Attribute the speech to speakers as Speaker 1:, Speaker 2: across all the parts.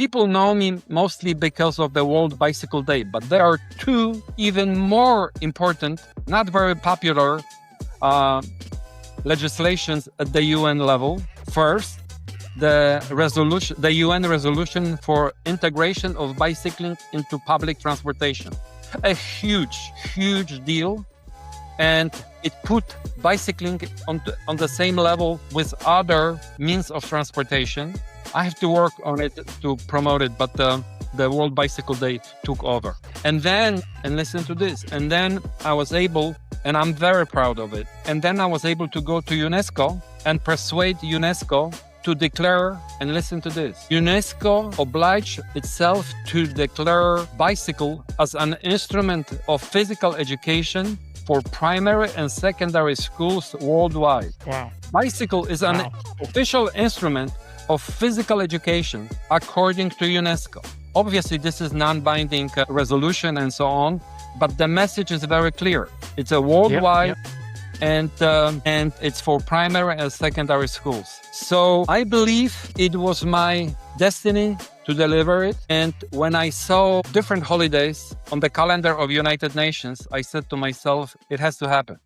Speaker 1: People know me mostly because of the World Bicycle Day, but there are two even more important, not very popular legislations at the UN level. First, the UN resolution for integration of bicycling into public transportation. A huge deal. And it put bicycling on the same level with other means of transportation. I have to work on it to promote it, but the World Bicycle Day took over. And listen to this, and then I was able, and I'm very proud of it, and then I was able to go to UNESCO and persuade UNESCO to declare, and listen to this, UNESCO obliged itself to declare bicycle as an instrument of physical education for primary and secondary schools worldwide.
Speaker 2: Wow.
Speaker 1: Bicycle is an official instrument of physical education according to UNESCO. Obviously, this is non-binding resolution and so on, but the message is very clear. It's a worldwide and it's for primary and secondary schools. So I believe it was my destiny to deliver it. And when I saw different holidays on the calendar of United Nations, I said to myself, it has to happen.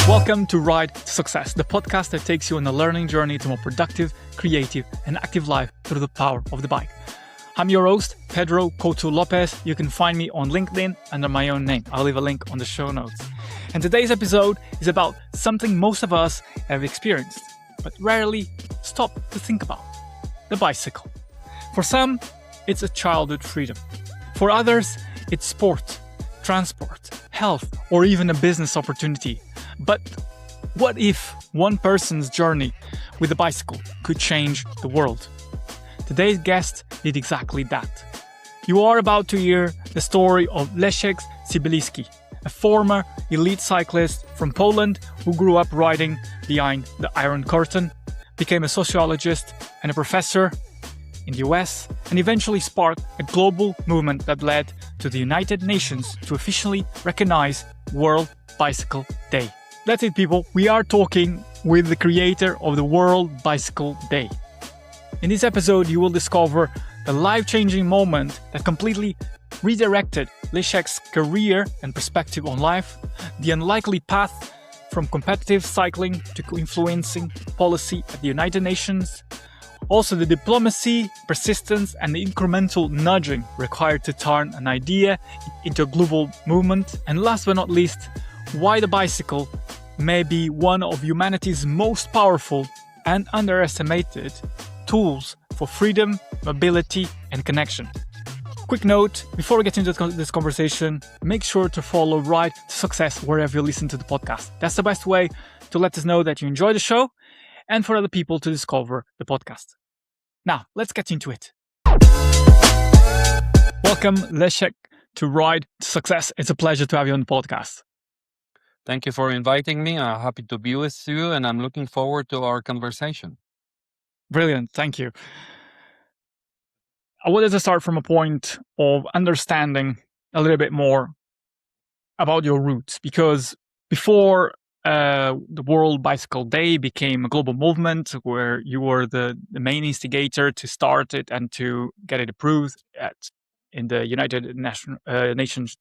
Speaker 2: Welcome to Ride to Success, the podcast that takes you on a learning journey to a more productive, creative, and active life through the power of the bike. I'm your host, Pedro Couto Lopes. You can find me on LinkedIn under my own name. I'll leave a link on the show notes. And today's episode is about something most of us have experienced, but rarely stop to think about: the bicycle. For some, it's a childhood freedom. For others, it's sport, transport, health, or even a business opportunity. But what if one person's journey with a bicycle could change the world? Today's guest did exactly that. You are about to hear the story of Leszek Sibilski, a former elite cyclist from Poland who grew up riding behind the Iron Curtain, became a sociologist and a professor in the US, and eventually sparked a global movement that led to the United Nations to officially recognize World Bicycle Day. That's it, people. We are talking with the creator of the World Bicycle Day. In this episode, you will discover the life-changing moment that completely redirected Leszek's career and perspective on life, the unlikely path from competitive cycling to influencing policy at the United Nations, also the diplomacy, persistence, and the incremental nudging required to turn an idea into a global movement, and last but not least, why the bicycle may be one of humanity's most powerful and underestimated tools for freedom, mobility, and connection. Quick note, before we get into this conversation, make sure to follow Ride to Success wherever you listen to the podcast. That's the best way to let us know that you enjoy the show and for other people to discover the podcast. Now, let's get into it. Welcome, Leszek, to Ride to Success. It's a pleasure to have you on the podcast.
Speaker 1: Thank you for inviting me. I'm happy to be with you, and I'm looking forward to our conversation.
Speaker 2: Brilliant. Thank you. I wanted to start from a point of understanding a little bit more about your roots, because before the World Bicycle Day became a global movement where you were the main instigator to start it and to get it approved in the United Nations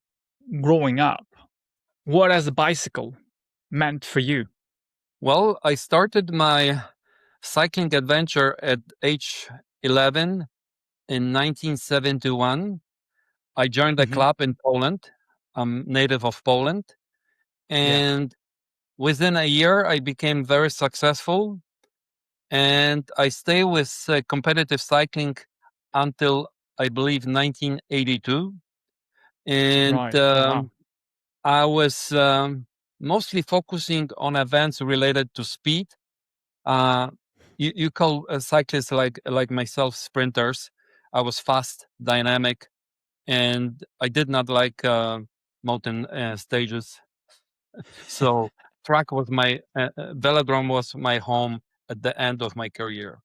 Speaker 2: growing up, what has the bicycle meant for you?
Speaker 1: Well, I started my cycling adventure at age 11 in 1971. I joined a club in Poland. I'm native of Poland. And within a year, I became very successful. And I stayed with competitive cycling until, I believe, 1982. And I was mostly focusing on events related to speed. You call cyclists like myself sprinters. I was fast, dynamic, and I did not like mountain stages. So track was velodrome was my home at the end of my career.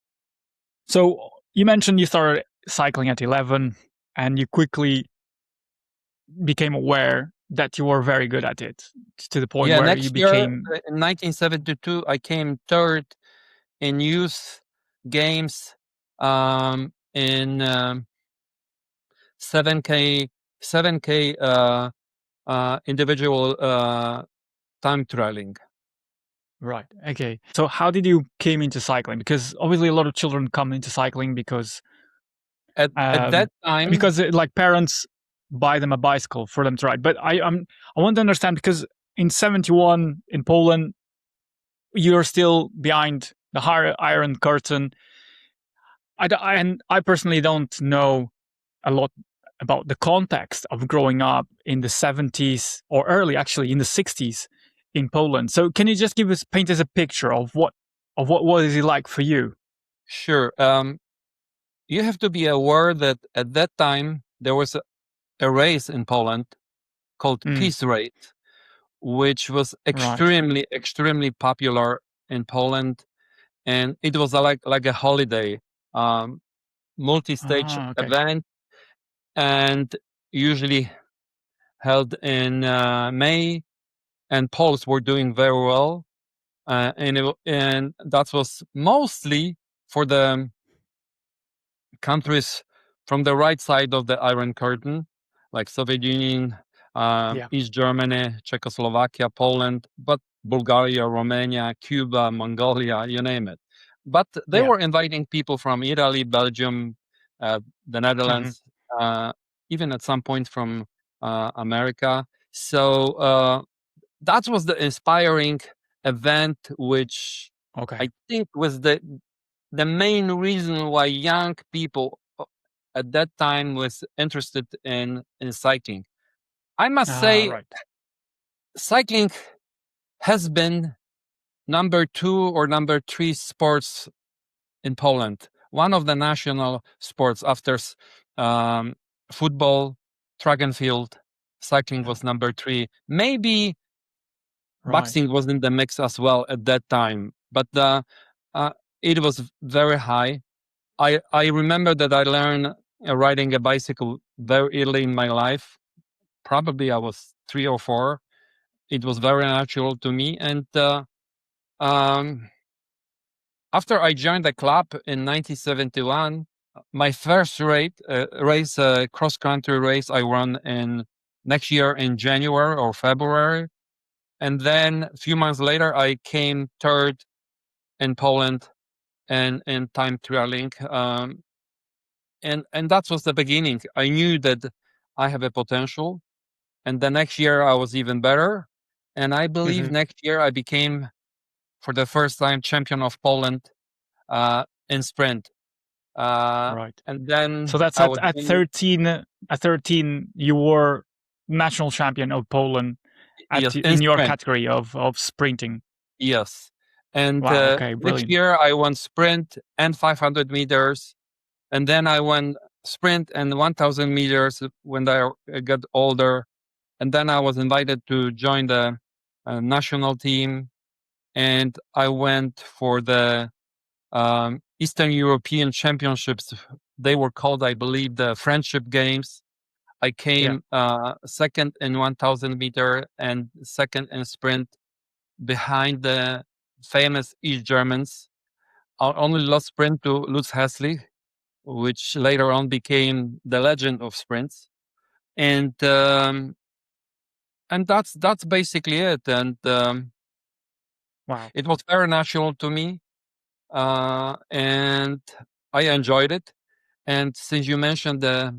Speaker 2: So you mentioned you started cycling at 11 and you quickly became aware that you were very good at it to the point
Speaker 1: Yeah,
Speaker 2: where you
Speaker 1: next year,
Speaker 2: became
Speaker 1: in 1972, I came third in youth games in 7K 7K individual time trialing.
Speaker 2: right. Okay. So how did you came into cycling? Because obviously a lot of children come into cycling
Speaker 1: At that time,
Speaker 2: like parents buy them a bicycle for them to ride. But I want to understand because in 71 in Poland you're still behind the Iron Curtain. And I personally don't know a lot about the context of growing up in the 70s or early actually in the 60s in Poland. So can you just paint us a picture of what is it like for you?
Speaker 1: sure. You have to be aware that at that time there was a race in Poland called
Speaker 2: Mm,
Speaker 1: Peace Race, which was
Speaker 2: right.
Speaker 1: extremely popular in Poland, and it was like a holiday, um, multi-stage
Speaker 2: Ah, okay.
Speaker 1: event, and usually held in May. And Poles were doing very well, and that was mostly for the countries from the right side of the Iron Curtain, like Soviet Union,
Speaker 2: Yeah.
Speaker 1: East Germany, Czechoslovakia, Poland, but Bulgaria, Romania, Cuba, Mongolia, you name it. But they
Speaker 2: Yeah.
Speaker 1: were inviting people from Italy, Belgium, the
Speaker 2: Hmm.
Speaker 1: Netherlands, even at some point from America. So that was the inspiring event, which
Speaker 2: Okay.
Speaker 1: I think was the main reason why young people at that time was interested in cycling. I must
Speaker 2: Ah,
Speaker 1: say,
Speaker 2: right.
Speaker 1: cycling has been number two or number three sports in Poland. One of the national sports after football, track and field. Cycling
Speaker 2: Yeah.
Speaker 1: was number three. Maybe
Speaker 2: Right.
Speaker 1: boxing was in the mix as well at that time, but uh, it was very high. I remember that I learned riding a bicycle very early in my life. Probably I was 3 or 4. It was very natural to me, and um, after I joined the club in 1971, my first race, cross country race, I won in next year in January or February, and then a few months later, I came third in Poland and in time trialing. And that was the beginning. I knew that I have a potential, and the next year I was even better. And I believe
Speaker 2: Hmm.
Speaker 1: next year I became, for the first time, champion of Poland in sprint.
Speaker 2: Right.
Speaker 1: And
Speaker 2: So
Speaker 1: then
Speaker 2: that's
Speaker 1: I was
Speaker 2: at
Speaker 1: winning.
Speaker 2: 13. At 13, you were national champion of Poland
Speaker 1: Yes, in
Speaker 2: in your
Speaker 1: sprint.
Speaker 2: category of sprinting.
Speaker 1: Yes. And
Speaker 2: Wow. Okay.
Speaker 1: next
Speaker 2: Brilliant.
Speaker 1: year I won sprint and 500 meters. And then I won sprint and 1000 meters when I got older. And then I was invited to join the national team, and I went for the Eastern European Championships. They were called, I believe, the Friendship Games. I
Speaker 2: Yeah.
Speaker 1: came second in 1000 meter and second in sprint behind the famous East Germans. I only lost sprint to Lutz Hässlich, which later on became the legend of sprints. And that's basically it. And
Speaker 2: Wow.
Speaker 1: it was very natural to me, and I enjoyed it. And since you mentioned the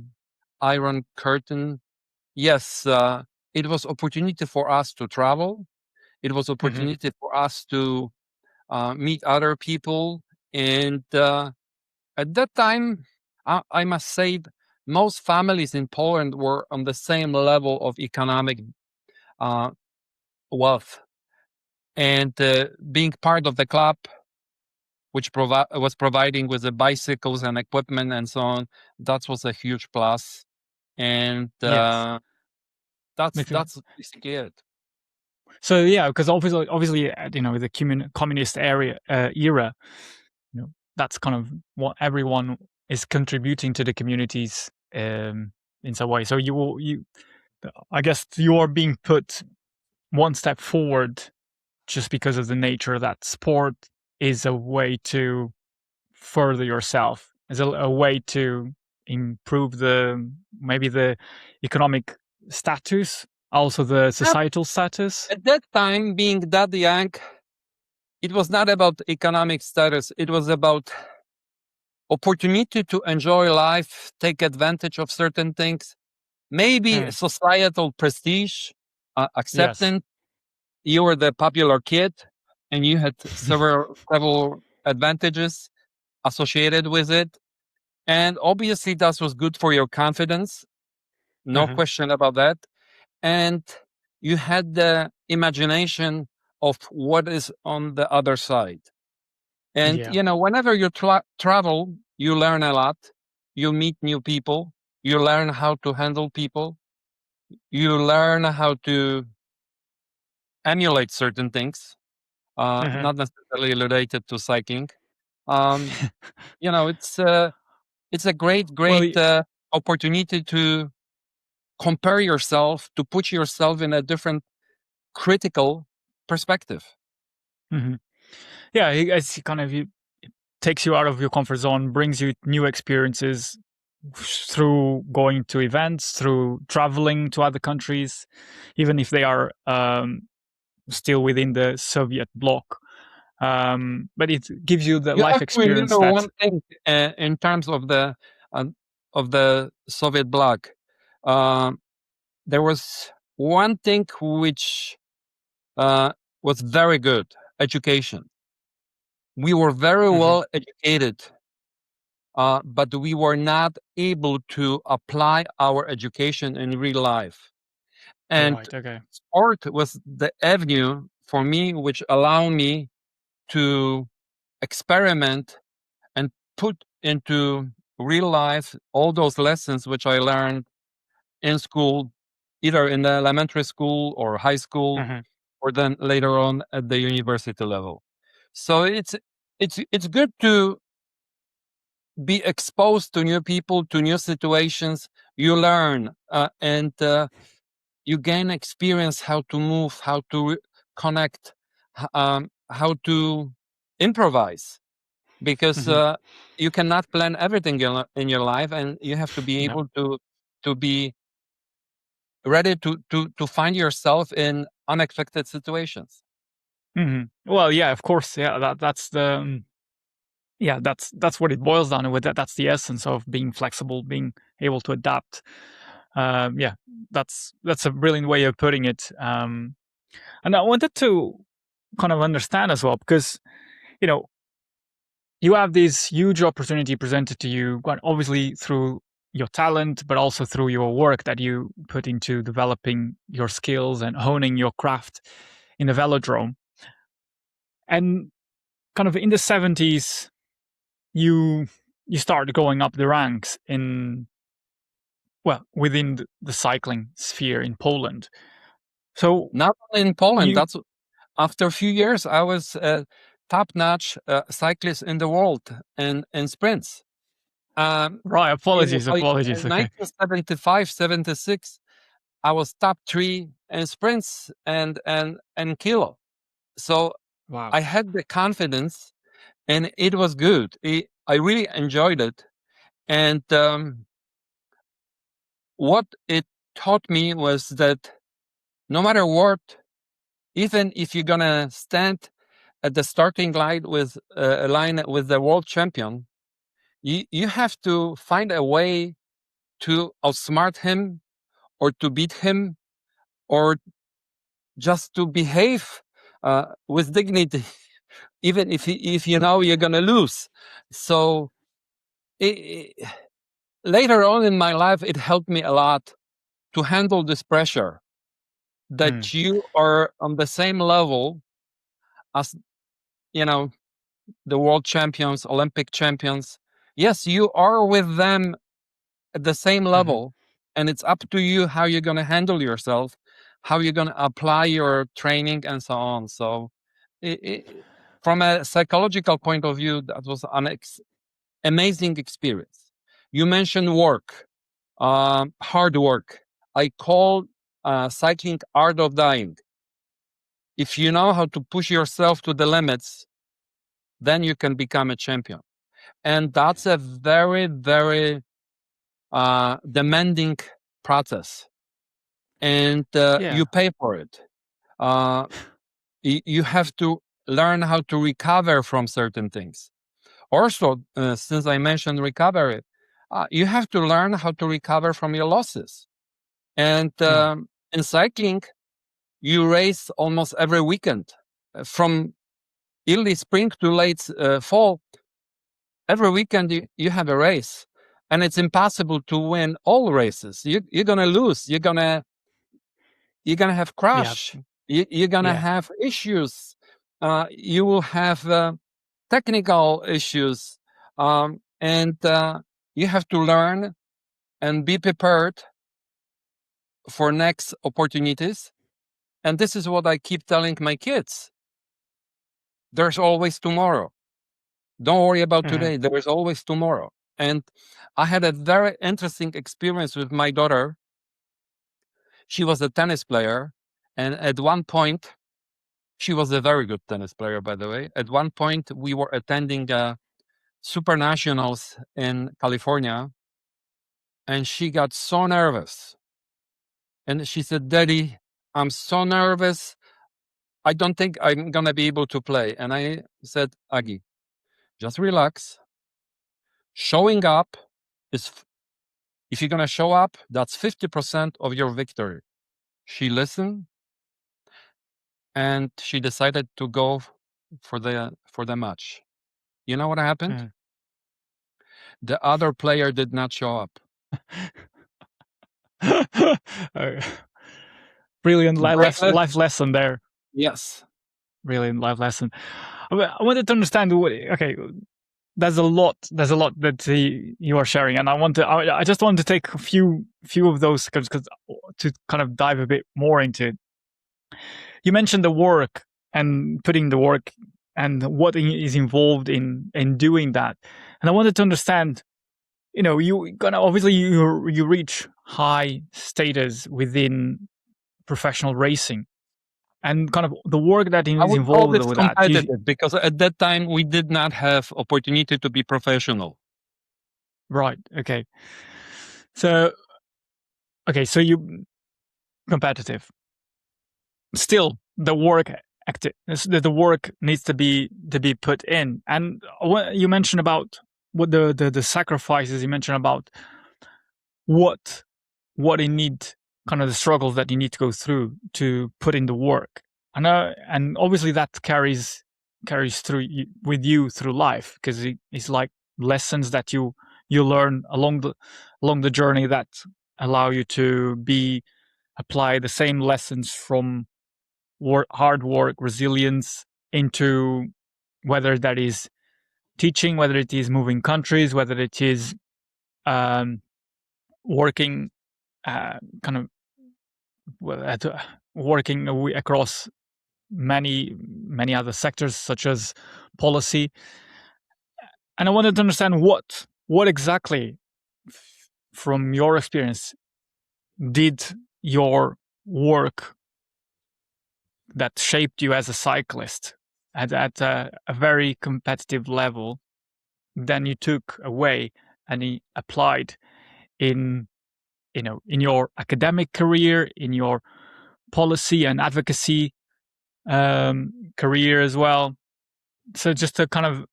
Speaker 1: Iron Curtain, yes, it was opportunity for us to travel. It was
Speaker 2: Hmm.
Speaker 1: opportunity for us to meet other people, and at that time, I must say, most families in Poland were on the same level of economic uh, wealth, and being part of the club, which was providing with the bicycles and equipment and so on, that was a huge plus, and
Speaker 2: Yes. Makes sense.
Speaker 1: that's basically it.
Speaker 2: So yeah, because obviously, the communist era, that's kind of what everyone is contributing to the communities in some way. So I guess you are being put one step forward just because of the nature that sport is a way to further yourself, is a way to improve maybe the economic status, also the societal status.
Speaker 1: At that time, being that young, it was not about economic status. It was about opportunity to enjoy life, take advantage of certain things, maybe societal prestige,
Speaker 2: Yes.
Speaker 1: acceptance. You were the popular kid, and you had several advantages associated with it. And obviously, that was good for your confidence. No question about that. And you had the imagination of what is on the other side. And,
Speaker 2: Yeah.
Speaker 1: whenever you travel, you learn a lot. You meet new people. You learn how to handle people. You learn how to emulate certain things, not necessarily related to cycling. Um, it's a great,
Speaker 2: Well,
Speaker 1: great opportunity to compare yourself, to put yourself in a different critical perspective.
Speaker 2: yeah, it's kind of it takes you out of your comfort zone, brings you new experiences through going to events, through traveling to other countries, even if they are still within the Soviet bloc. But it gives you the
Speaker 1: You
Speaker 2: life
Speaker 1: actually
Speaker 2: experience
Speaker 1: know
Speaker 2: that.
Speaker 1: one thing in terms of the Soviet bloc. There was one thing which was very good: education. We were very well educated, but we were not able to apply our education in real life. And
Speaker 2: Right. Okay.
Speaker 1: sport was the avenue for me, which allowed me to experiment and put into real life all those lessons which I learned in school, either in the elementary school or high school, or then later on at the university level. So it's good to be exposed to new people, to new situations. You learn and you gain experience how to move, how to connect, how to improvise, because you cannot plan everything in your life, and you have to be
Speaker 2: No.
Speaker 1: able to be ready to find yourself in unexpected situations.
Speaker 2: Well, yeah, of course. Yeah, that's the yeah, that's what it boils down to. With that's the essence of being flexible, being able to adapt. Yeah, that's a brilliant way of putting it. And I wanted to kind of understand as well, because you know you have this huge opportunity presented to you, quite obviously through your talent, but also through your work that you put into developing your skills and honing your craft in the velodrome. And kind of in the 70s, you you started going up the ranks within the cycling sphere in Poland. So
Speaker 1: Not only in Poland,
Speaker 2: you
Speaker 1: that's after a few years, I was a top-notch cyclist in the world in sprints. Um,
Speaker 2: right, apologies,
Speaker 1: in
Speaker 2: apologies. Okay.
Speaker 1: 1975, 76, I was top 3 in sprints and kilo. So
Speaker 2: Wow.
Speaker 1: I had the confidence, and it was good. I really enjoyed it, and what it taught me was that no matter what, even if you're gonna stand at the starting line with a line with the world champion, you have to find a way to outsmart him or to beat him or just to behave with dignity, even if you know you're gonna lose. So later on in my life, it helped me a lot to handle this pressure that you are on the same level as you know the world champions, Olympic champions. Yes, you are with them at the same level, and it's up to you how you're going to handle yourself, how you're going to apply your training, and so on. So, from a psychological point of view, that was an amazing experience. You mentioned work, hard work. I call cycling art of dying. If you know how to push yourself to the limits, then you can become a champion. And that's a very, very demanding process. And you pay for it. You have to learn how to recover from certain things. Also, since I mentioned recovery, you have to learn how to recover from your losses. And in cycling, you race almost every weekend, from early spring to late fall. Every weekend you have a race, and it's impossible to win all races. You're gonna lose. You're gonna have crash. You're gonna have issues. You will have technical issues, and you have to learn and be prepared for next opportunities. And this is what I keep telling my kids. There's always tomorrow. Don't worry about today. There is always tomorrow. And I had a very interesting experience with my daughter. She was a tennis player. And at one point, she was a very good tennis player, by the way. At one point, we were attending Super Nationals in California. And she got so nervous. And she said, "Daddy, I'm so nervous. I don't think I'm going to be able to play." And I said, "Agi, just relax. Showing up is, if you're going to show up, that's 50% of your victory." She listened, and she decided to go for the match. You know what happened? The other player did not show up.
Speaker 2: Brilliant life lesson there.
Speaker 1: Yes.
Speaker 2: Brilliant life lesson. I wanted to understand. Okay, there's a lot that you are sharing, and I just want to take a few of those because to kind of dive a bit more into it. You mentioned the work and putting the work and what is involved in doing that, and I wanted to understand. You gonna obviously you reach high status within professional racing, and kind of the work that is involved with that.
Speaker 1: Because at that time we did not have opportunity to be professional.
Speaker 2: Right. Okay. So you competitive. Still, the work needs to be put in, and what you mentioned about what the sacrifices you mentioned about what you need, kind of the struggles that you need to go through to put in the work. And obviously that carries through with you through life, because it's like lessons that you learn along the journey that allow you to apply the same lessons from hard work, resilience, into whether that is teaching, whether it is moving countries, whether it is working kind of working across many other sectors such as policy. And I wanted to understand what exactly from your experience did your work that shaped you as a cyclist at a very competitive level, then you took away and applied in your academic career, in your policy and advocacy career as well. So just to kind of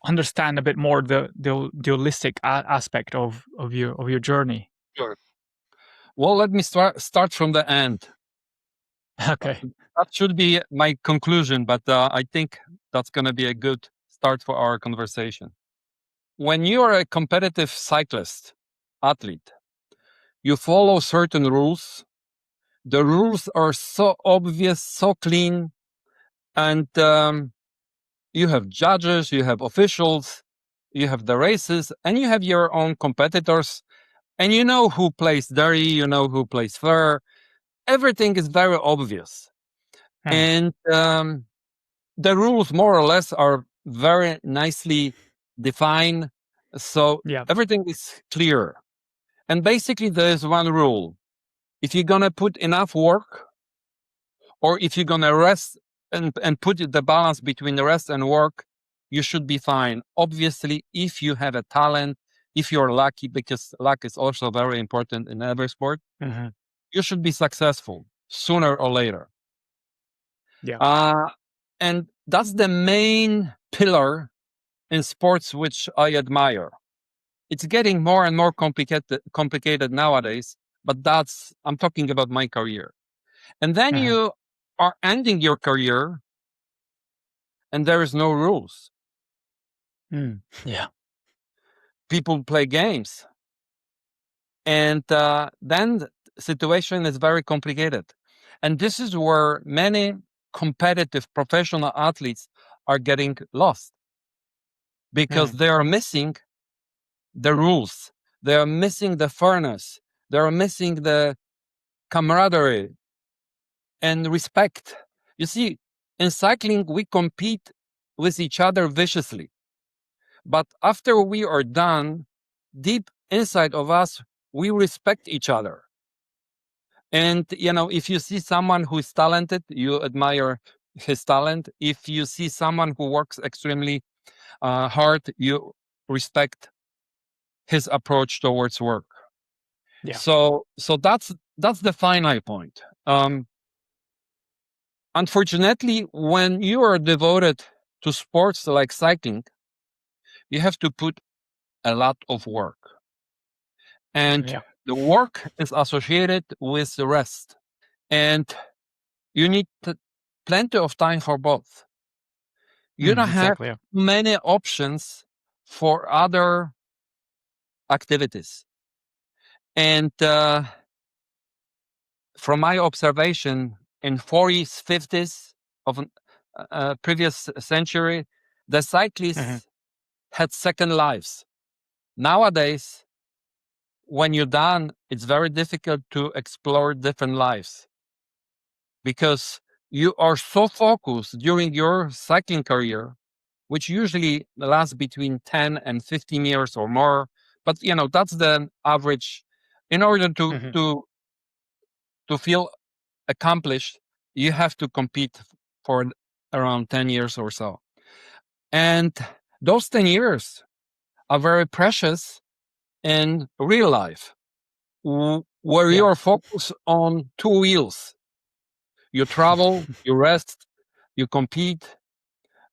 Speaker 2: understand a bit more the holistic aspect of your journey.
Speaker 1: Sure. Well, let me start from the end.
Speaker 2: Okay.
Speaker 1: That should be my conclusion, but I think that's going to be a good start for our conversation. When you are a competitive cyclist, athlete, you follow certain rules. The rules are so obvious, so clean, and you have judges, you have officials, you have the races, and you have your own competitors, and you know who plays dirty, you know who plays fair. Everything is very obvious. And the rules, more or less, are very nicely defined. So everything is clear. And basically, there is one rule. if you're gonna put enough work, or if you're gonna rest and put the balance between the rest and work, you should be fine. Obviously, if you have a talent, if you're lucky, because luck is also very important in every sport, you should be successful sooner or later.
Speaker 2: Yeah.
Speaker 1: And that's the main pillar in sports which I admire. It's getting more and more complicated nowadays, but I'm talking about my career. And then you are ending your career and there is no rules.
Speaker 2: Yeah.
Speaker 1: People play games. And then the situation is very complicated. And this is where many competitive professional athletes are getting lost, because they are missing the rules. They are missing the fairness. They are missing the camaraderie and respect. You see, in cycling, we compete with each other viciously. But after we are done, deep inside of us, we respect each other. And, if you see someone who is talented, you admire his talent. If you see someone who works extremely hard, you respect his approach towards work.
Speaker 2: Yeah.
Speaker 1: So that's the final point. Unfortunately, when you are devoted to sports like cycling, you have to put a lot of work. And the work is associated with the rest. And you need plenty of time for both. You don't have many options for other activities. And from my observation, in 40s, 50s of previous century, the cyclists had second lives. Nowadays, when you're done, it's very difficult to explore different lives, because you are so focused during your cycling career, which usually lasts between 10 and 15 years or more. But that's the average. In order to feel accomplished, you have to compete for around 10 years or so. And those 10 years are very precious in real life, where you are focused on two wheels. You travel, you rest, you compete,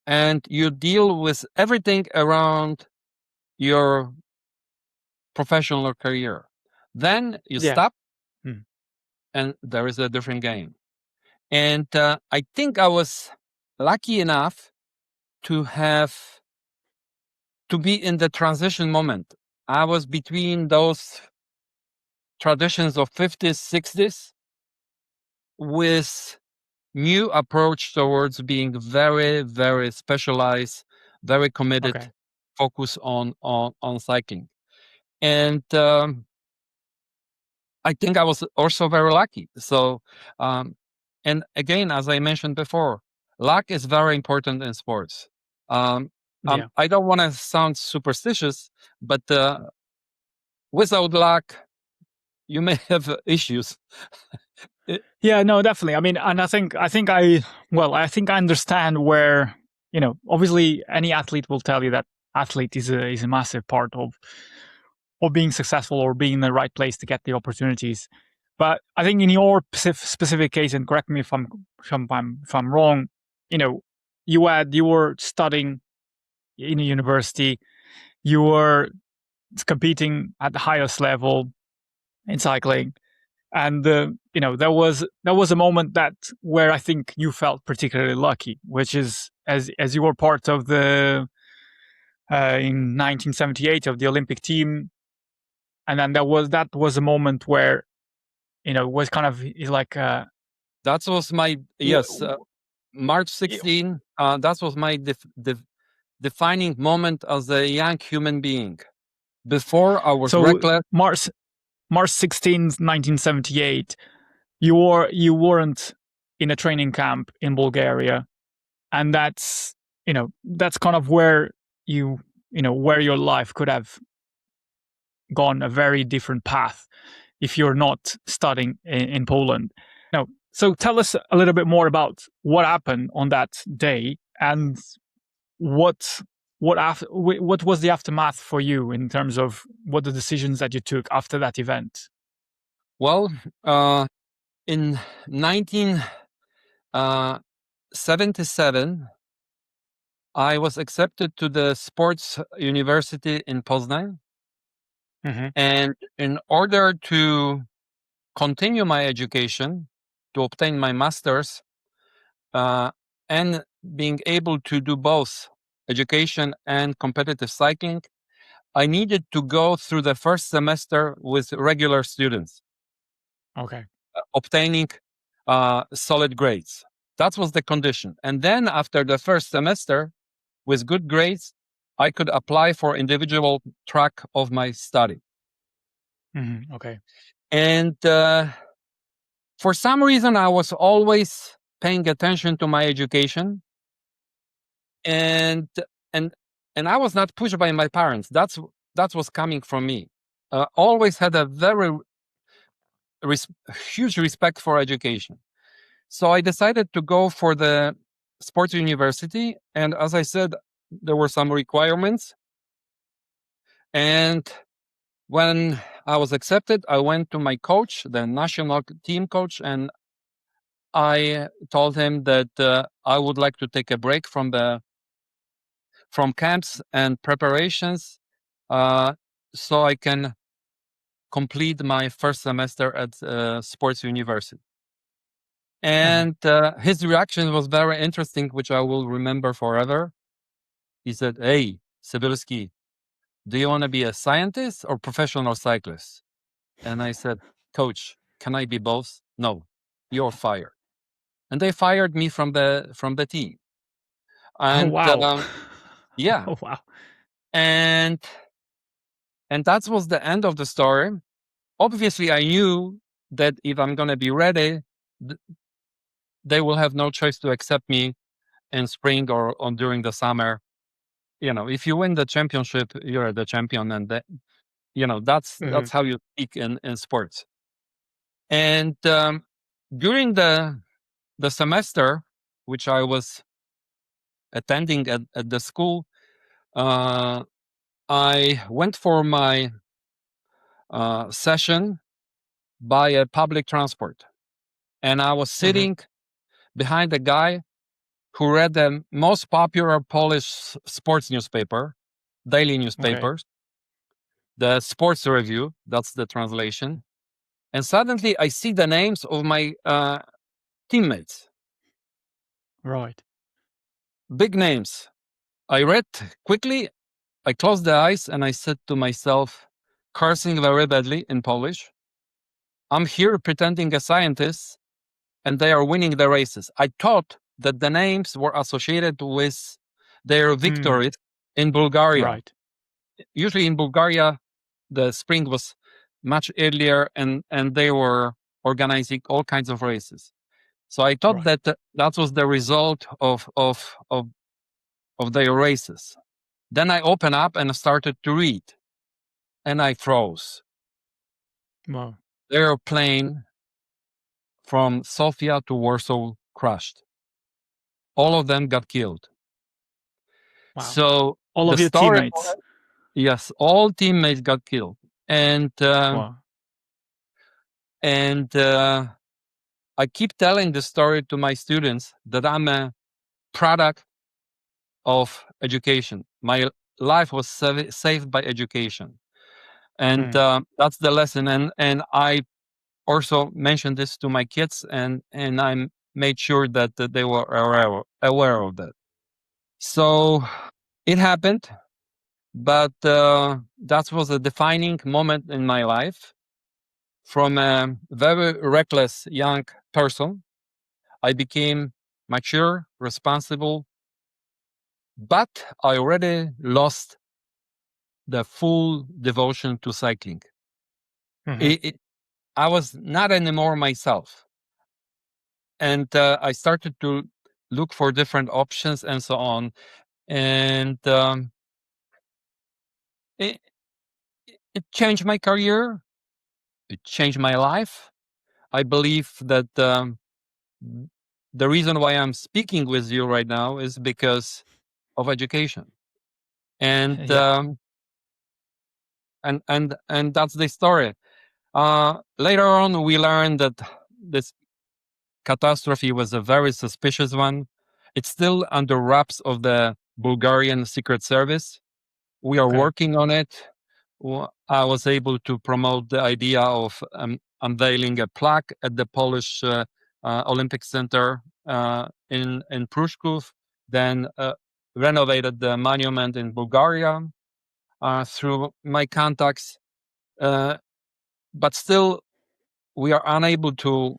Speaker 1: and you deal with everything around your professional career. Then you stop, and there is a different game. And I think I was lucky enough to be in the transition moment. I was between those traditions of 50s, 60s, with new approach towards being very, very specialized, very committed, focus on cycling. And I think I was also very lucky. So, and again, as I mentioned before, luck is very important in sports. I don't want to sound superstitious, but without luck, you may have issues.
Speaker 2: Yeah, no, definitely. I mean, and I think I understand where, obviously any athlete will tell you that athlete is a massive part of being successful or being in the right place to get the opportunities. But I think in your specific case, and correct me if I'm wrong, you were studying in a university, you were competing at the highest level in cycling, and there was a moment where I think you felt particularly lucky, which is as you were part of the in 1978 of the Olympic team, and then that was a moment where was kind of like
Speaker 1: that was my March 16. That was my defining moment as a young human being. Before I was reckless.
Speaker 2: March 16th, 1978, you weren't in a training camp in Bulgaria, and that's kind of where where your life could have gone a very different path if you're not studying in Poland. Now, so tell us a little bit more about what happened on that day and what was the aftermath for you in terms of what the decisions that you took after that event.
Speaker 1: Well, in 1977, I was accepted to the sports university in Poznań. And in order to continue my education, to obtain my master's, and being able to do both education and competitive cycling, I needed to go through the first semester with regular students.
Speaker 2: Okay.
Speaker 1: Obtaining solid grades. That was the condition. And then after the first semester, with good grades, I could apply for individual track of my study.
Speaker 2: Okay.
Speaker 1: And for some reason, I was always paying attention to my education, and I was not pushed by my parents. That was coming from me. Always had a very huge respect for education. So I decided to go for the sports university. And as I said, there were some requirements. And when I was accepted, I went to my coach, the national team coach, and I told him that I would like to take a break from camps and preparations, so I can complete my first semester at sports university. And his reaction was very interesting, which I will remember forever. He said, "Hey, Sibilski, do you want to be a scientist or professional cyclist?" And I said, "Coach, can I be both?" "No, you're fired." And they fired me from the team. And
Speaker 2: wow.
Speaker 1: yeah.
Speaker 2: Oh, wow.
Speaker 1: And that was the end of the story. Obviously, I knew that if I'm going to be ready, they will have no choice to accept me in spring or during the summer. If you win the championship, you're the champion, and that's how you speak in sports. And during the semester, which I was attending at the school, I went for my session by a public transport, and I was sitting behind a guy who read the most popular Polish sports newspaper, daily newspapers, the Sports Review, that's the translation. And suddenly I see the names of my teammates.
Speaker 2: Right.
Speaker 1: Big names. I read quickly, I closed the eyes, and I said to myself, cursing very badly in Polish, "I'm here pretending a scientist, and they are winning the races." I thought that the names were associated with their victories in Bulgaria.
Speaker 2: Right.
Speaker 1: Usually in Bulgaria, the spring was much earlier, and they were organizing all kinds of races. So I thought that that was the result of their races. Then I opened up and started to read, and I froze.
Speaker 2: Wow.
Speaker 1: Their airplane from Sofia to Warsaw crashed. All of them got killed.
Speaker 2: Wow.
Speaker 1: So
Speaker 2: all of your teammates.
Speaker 1: Yes, all teammates got killed, and
Speaker 2: Wow.
Speaker 1: and I keep telling the story to my students that I'm a product of education. My life was saved by education, and that's the lesson. And I also mentioned this to my kids, and I made sure that they were aware of that. So it happened, but that was a defining moment in my life. From a very reckless young person, I became mature, responsible, but I already lost the full devotion to cycling. I was not anymore myself. And I started to look for different options and so on. And it changed my career. it changed my life. I believe that the reason why I'm speaking with you right now is because of education, and
Speaker 2: Yeah.
Speaker 1: and that's the story. Later on, we learned that this catastrophe was a very suspicious one. It's still under wraps of the Bulgarian Secret Service. We are
Speaker 2: Okay.
Speaker 1: working on it. I was able to promote the idea of unveiling a plaque at the Polish Olympic Center in Pruszków, then renovated the monument in Bulgaria through my contacts. But still, we are unable to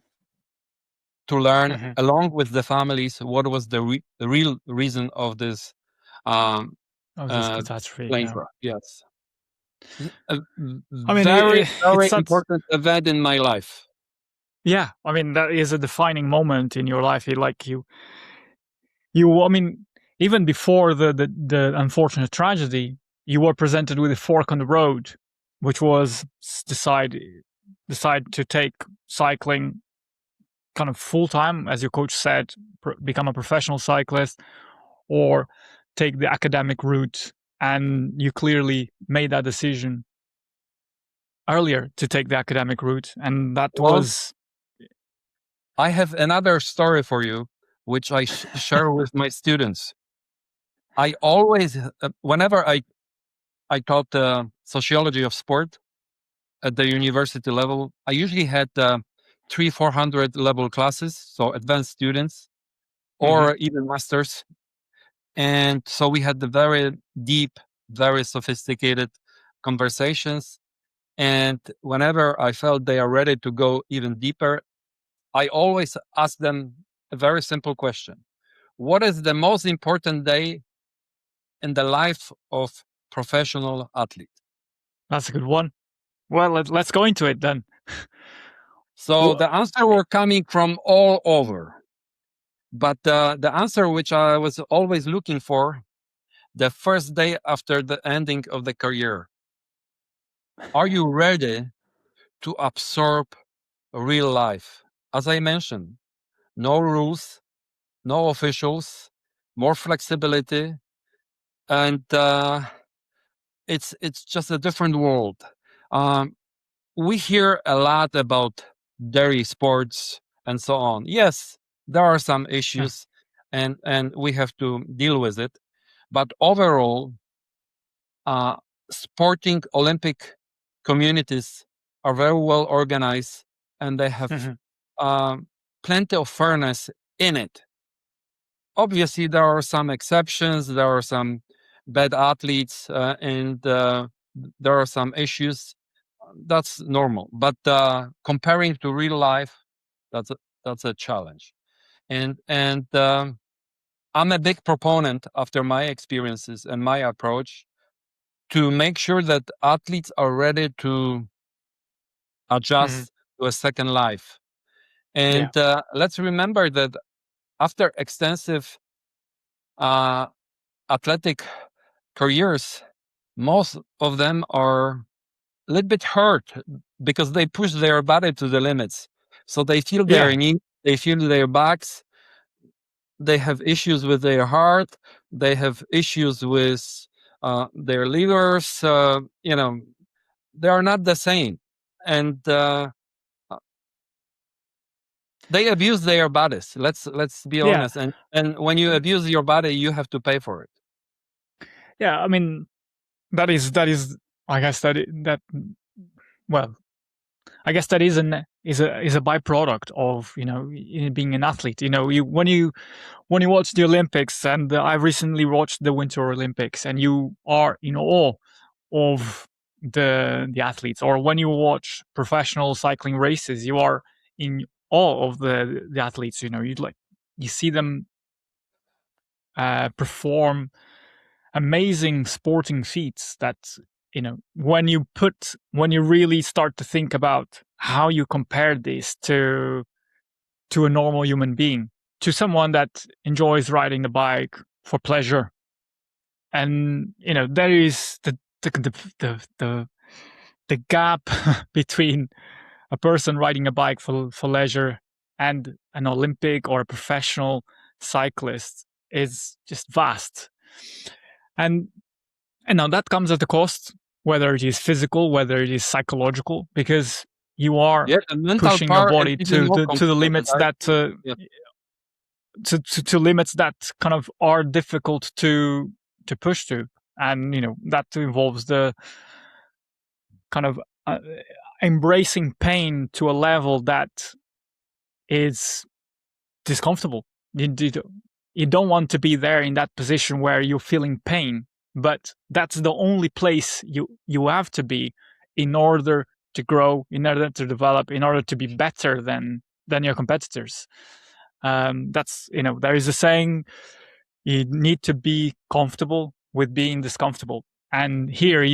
Speaker 1: learn
Speaker 2: Mhm.
Speaker 1: along with the families what was the real reason of this um,
Speaker 2: Of this catastrophe.
Speaker 1: plane
Speaker 2: Yeah.
Speaker 1: crash. Yes, a
Speaker 2: I mean,
Speaker 1: very
Speaker 2: it's
Speaker 1: very
Speaker 2: such.
Speaker 1: important event in my life.
Speaker 2: Yeah. I mean, that is a defining moment in your life. Like you. I mean, even before the unfortunate tragedy, you were presented with a fork on the road, which was decide to take cycling kind of full time, as your coach said, become a professional cyclist, or take the academic route. And you clearly made that decision earlier to take the academic route, and that
Speaker 1: Well,
Speaker 2: was.
Speaker 1: I have another story for you, which I share with my students. I always, whenever I taught sociology of sport at the university level, I usually had 300-400 level classes, so advanced students
Speaker 2: Mhm.
Speaker 1: or even masters. And so we had the very deep, very sophisticated conversations. And whenever I felt they are ready to go even deeper, I always ask them a very simple question. What is the most important day in the life of professional athlete?
Speaker 2: That's a good one. Well, let's go into it then.
Speaker 1: So
Speaker 2: Well,
Speaker 1: the answer were coming from all over. But the answer which I was always looking for, the first day after the ending of the career. Are you ready to absorb real life? As I mentioned, no rules, no officials, more flexibility, and it's just a different world. Um, we hear a lot about dairy sports and so on. Yes, there are some issues, and we have to deal with it. But overall, sporting Olympic communities are very well organized, and they have
Speaker 2: Mhm.
Speaker 1: plenty of fairness in it. Obviously, there are some exceptions. There are some bad athletes, and there are some issues. That's normal. But comparing to real life, that's a challenge. And I'm a big proponent, after my experiences and my approach, to make sure that athletes are ready to
Speaker 2: Mhm.
Speaker 1: adjust to a second life.
Speaker 2: Yeah.
Speaker 1: And let's remember that after extensive uh, athletic careers, most of them are a little bit hurt because they push their body to the limits. So they feel their
Speaker 2: Yeah.
Speaker 1: knee, they feel their backs, they have issues with their heart, they have issues with their livers. They are not the same, and they abuse their bodies. Let's be
Speaker 2: Yeah.
Speaker 1: honest. And when you abuse your body, you have to pay for it.
Speaker 2: Yeah. I mean, that is. I guess that. Well, I guess that is a byproduct of being an athlete. When you watch the Olympics, and I recently watched the Winter Olympics, and you are in awe of the athletes, or when you watch professional cycling races, you are in awe of the athletes. You see them perform amazing sporting feats that when you really start to think about how you compare this to a normal human being, to someone that enjoys riding the bike for pleasure. And there is the gap between a person riding a bike for leisure and an Olympic or a professional cyclist is just vast. And now that comes at a cost, whether it is physical, whether it is psychological, because you are
Speaker 1: Yeah, the mental
Speaker 2: pushing your
Speaker 1: part is
Speaker 2: body
Speaker 1: even more
Speaker 2: to the
Speaker 1: complicated.
Speaker 2: limits that
Speaker 1: Yeah.
Speaker 2: to limits that kind of are difficult to push to, and that involves the kind of embracing pain to a level that is discomfortable. You don't want to be there in that position where you're feeling pain, but that's the only place you have to be in order to grow, in order to develop, in order to be better than your competitors. That's there is a saying, you need to be comfortable with being discomfortable, and here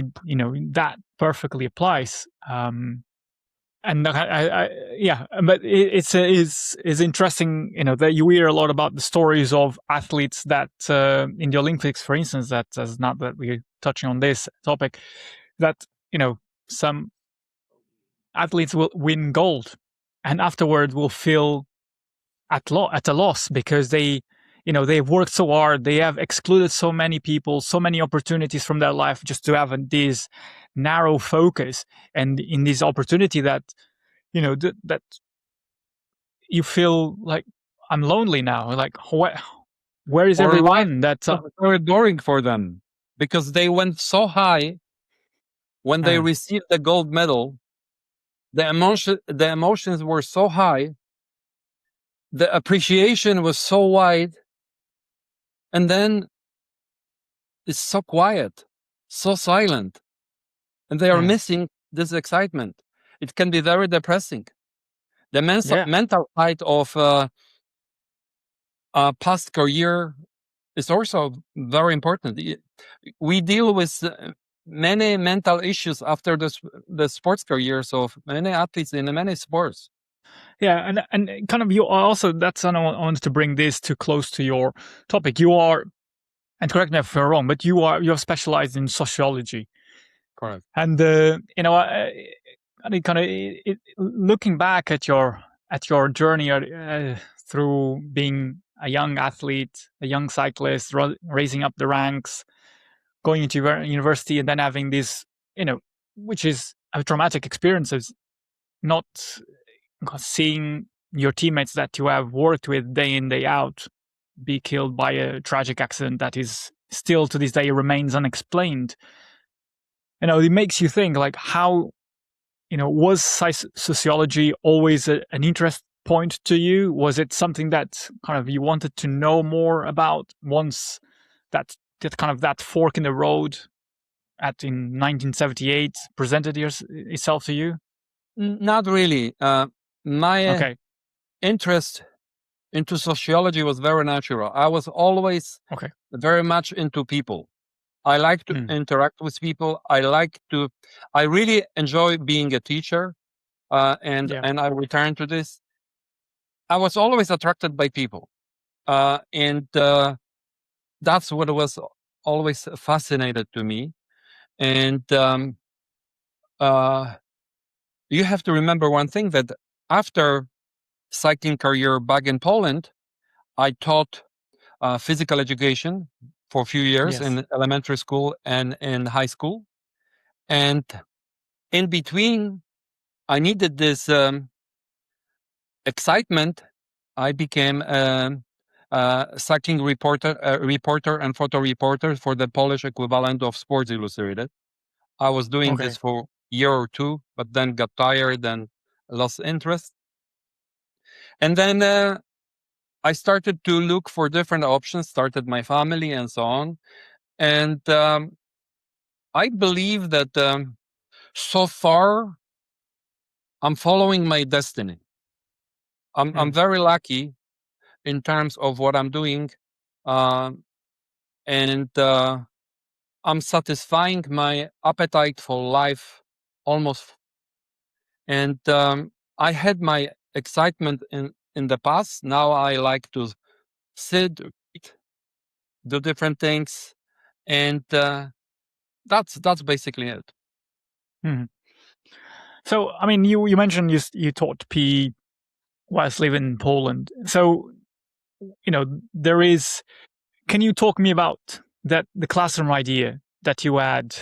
Speaker 2: that perfectly applies. And yeah, but it's interesting, that you hear a lot about the stories of athletes that in the Olympics, for instance, that is not that we're touching on this topic, that some athletes will win gold and afterward will feel at a loss because they've worked so hard, they have excluded so many people, so many opportunities from their life just to have this narrow focus, and in this opportunity that that you feel like, I'm lonely now, like where is
Speaker 1: Or life
Speaker 2: everyone that
Speaker 1: was very boring for them because they went so high when they received the gold medal. The emotions were so high, the appreciation was so wide, and then it's so quiet, so silent, and they are missing this excitement. It can be very depressing. The mental side of past career is also very important. We deal with many mental issues after the sports careers of many athletes in many sports.
Speaker 2: Yeah, and kind of, you are also, that's, I wanted to bring this to close to your topic. You are, and correct me if I'm wrong, but you're specialized in sociology.
Speaker 1: Correct.
Speaker 2: And kind of looking back at your journey through being a young athlete, a young cyclist, raising up the ranks, going into university, and then having this, which is a traumatic experience, is not seeing your teammates that you have worked with day in, day out be killed by a tragic accident that is still to this day remains unexplained. It makes you think, like, how, was sociology always an interest point to you? Was it something that kind of you wanted to know more about once that kind of that fork in the road in 1978 presented itself to you?
Speaker 1: Not really. My
Speaker 2: Okay.
Speaker 1: interest into sociology was very natural. I was always very much into people. I like to interact with people. I really enjoy being a teacher, and I return to this. I was always attracted by people, and that's what was always fascinated to me. And you have to remember one thing, that after cycling career back in Poland, I taught physical education for a few years in elementary school and in high school. And in between, I needed this excitement. I became a cycling reporter and photo reporter for the Polish equivalent of Sports Illustrated. I was doing this for a year or two, but then got tired and lost interest. And then I started to look for different options, started my family and so on. And I believe that so far I'm following my destiny. I'm very lucky in terms of what I'm doing. And I'm satisfying my appetite for life almost. And I had my excitement in the past. Now I like to sit, eat, do different things, and that's basically it.
Speaker 2: Mhm. So, I mean, you mentioned you taught PE whilst living in Poland. So, there is. Can you talk me about the classroom idea that you had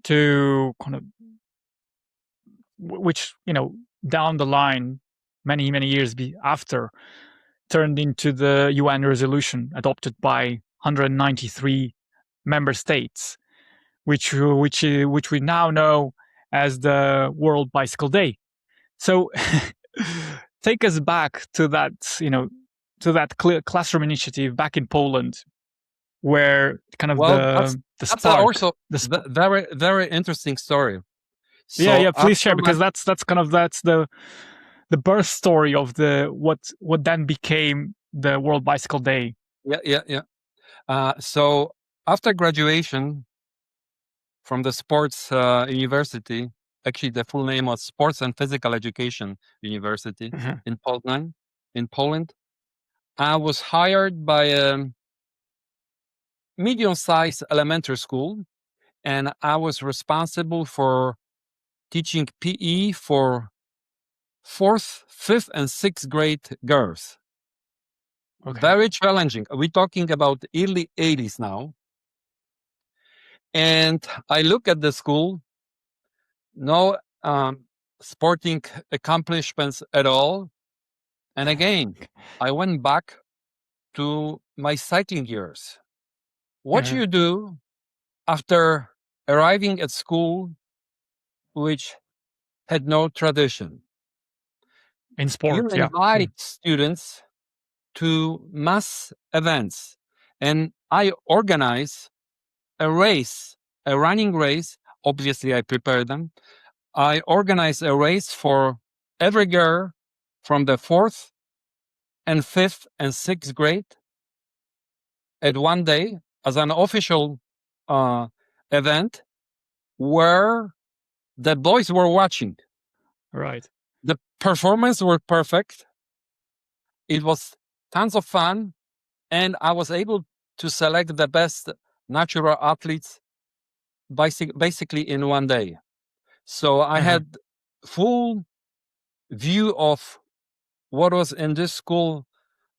Speaker 2: to kind of, which down the line, many years after, turned into the UN resolution adopted by 193 member states, which we now know as the World Bicycle Day. So take us back to that, to that classroom initiative back in Poland, where kind of the
Speaker 1: that's
Speaker 2: spark.
Speaker 1: Also very, very interesting story.
Speaker 2: Yeah, please share, because that's the birth story of what then became the World Bicycle Day.
Speaker 1: Yeah. So after graduation from the sports university, actually the full name was Sports and Physical Education University in Poland, I was hired by a medium-sized elementary school, and I was responsible for teaching PE for 4th, 5th, and 6th grade girls.
Speaker 2: Okay.
Speaker 1: Very challenging. We're talking about early 80s now. And I look at the school, no sporting accomplishments at all. And again, I went back to my cycling years. What you do after arriving at school, which had no tradition?
Speaker 2: In sport,
Speaker 1: you invite students to mass events, and I organize a race, a running race. Obviously, I prepare them. I organize a race for every girl from the 4th and 5th and 6th grade at one day as an official event where the boys were watching.
Speaker 2: Right.
Speaker 1: The performance were perfect. It was tons of fun, and I was able to select the best natural athletes basically in one day. So I had full view of what was in this school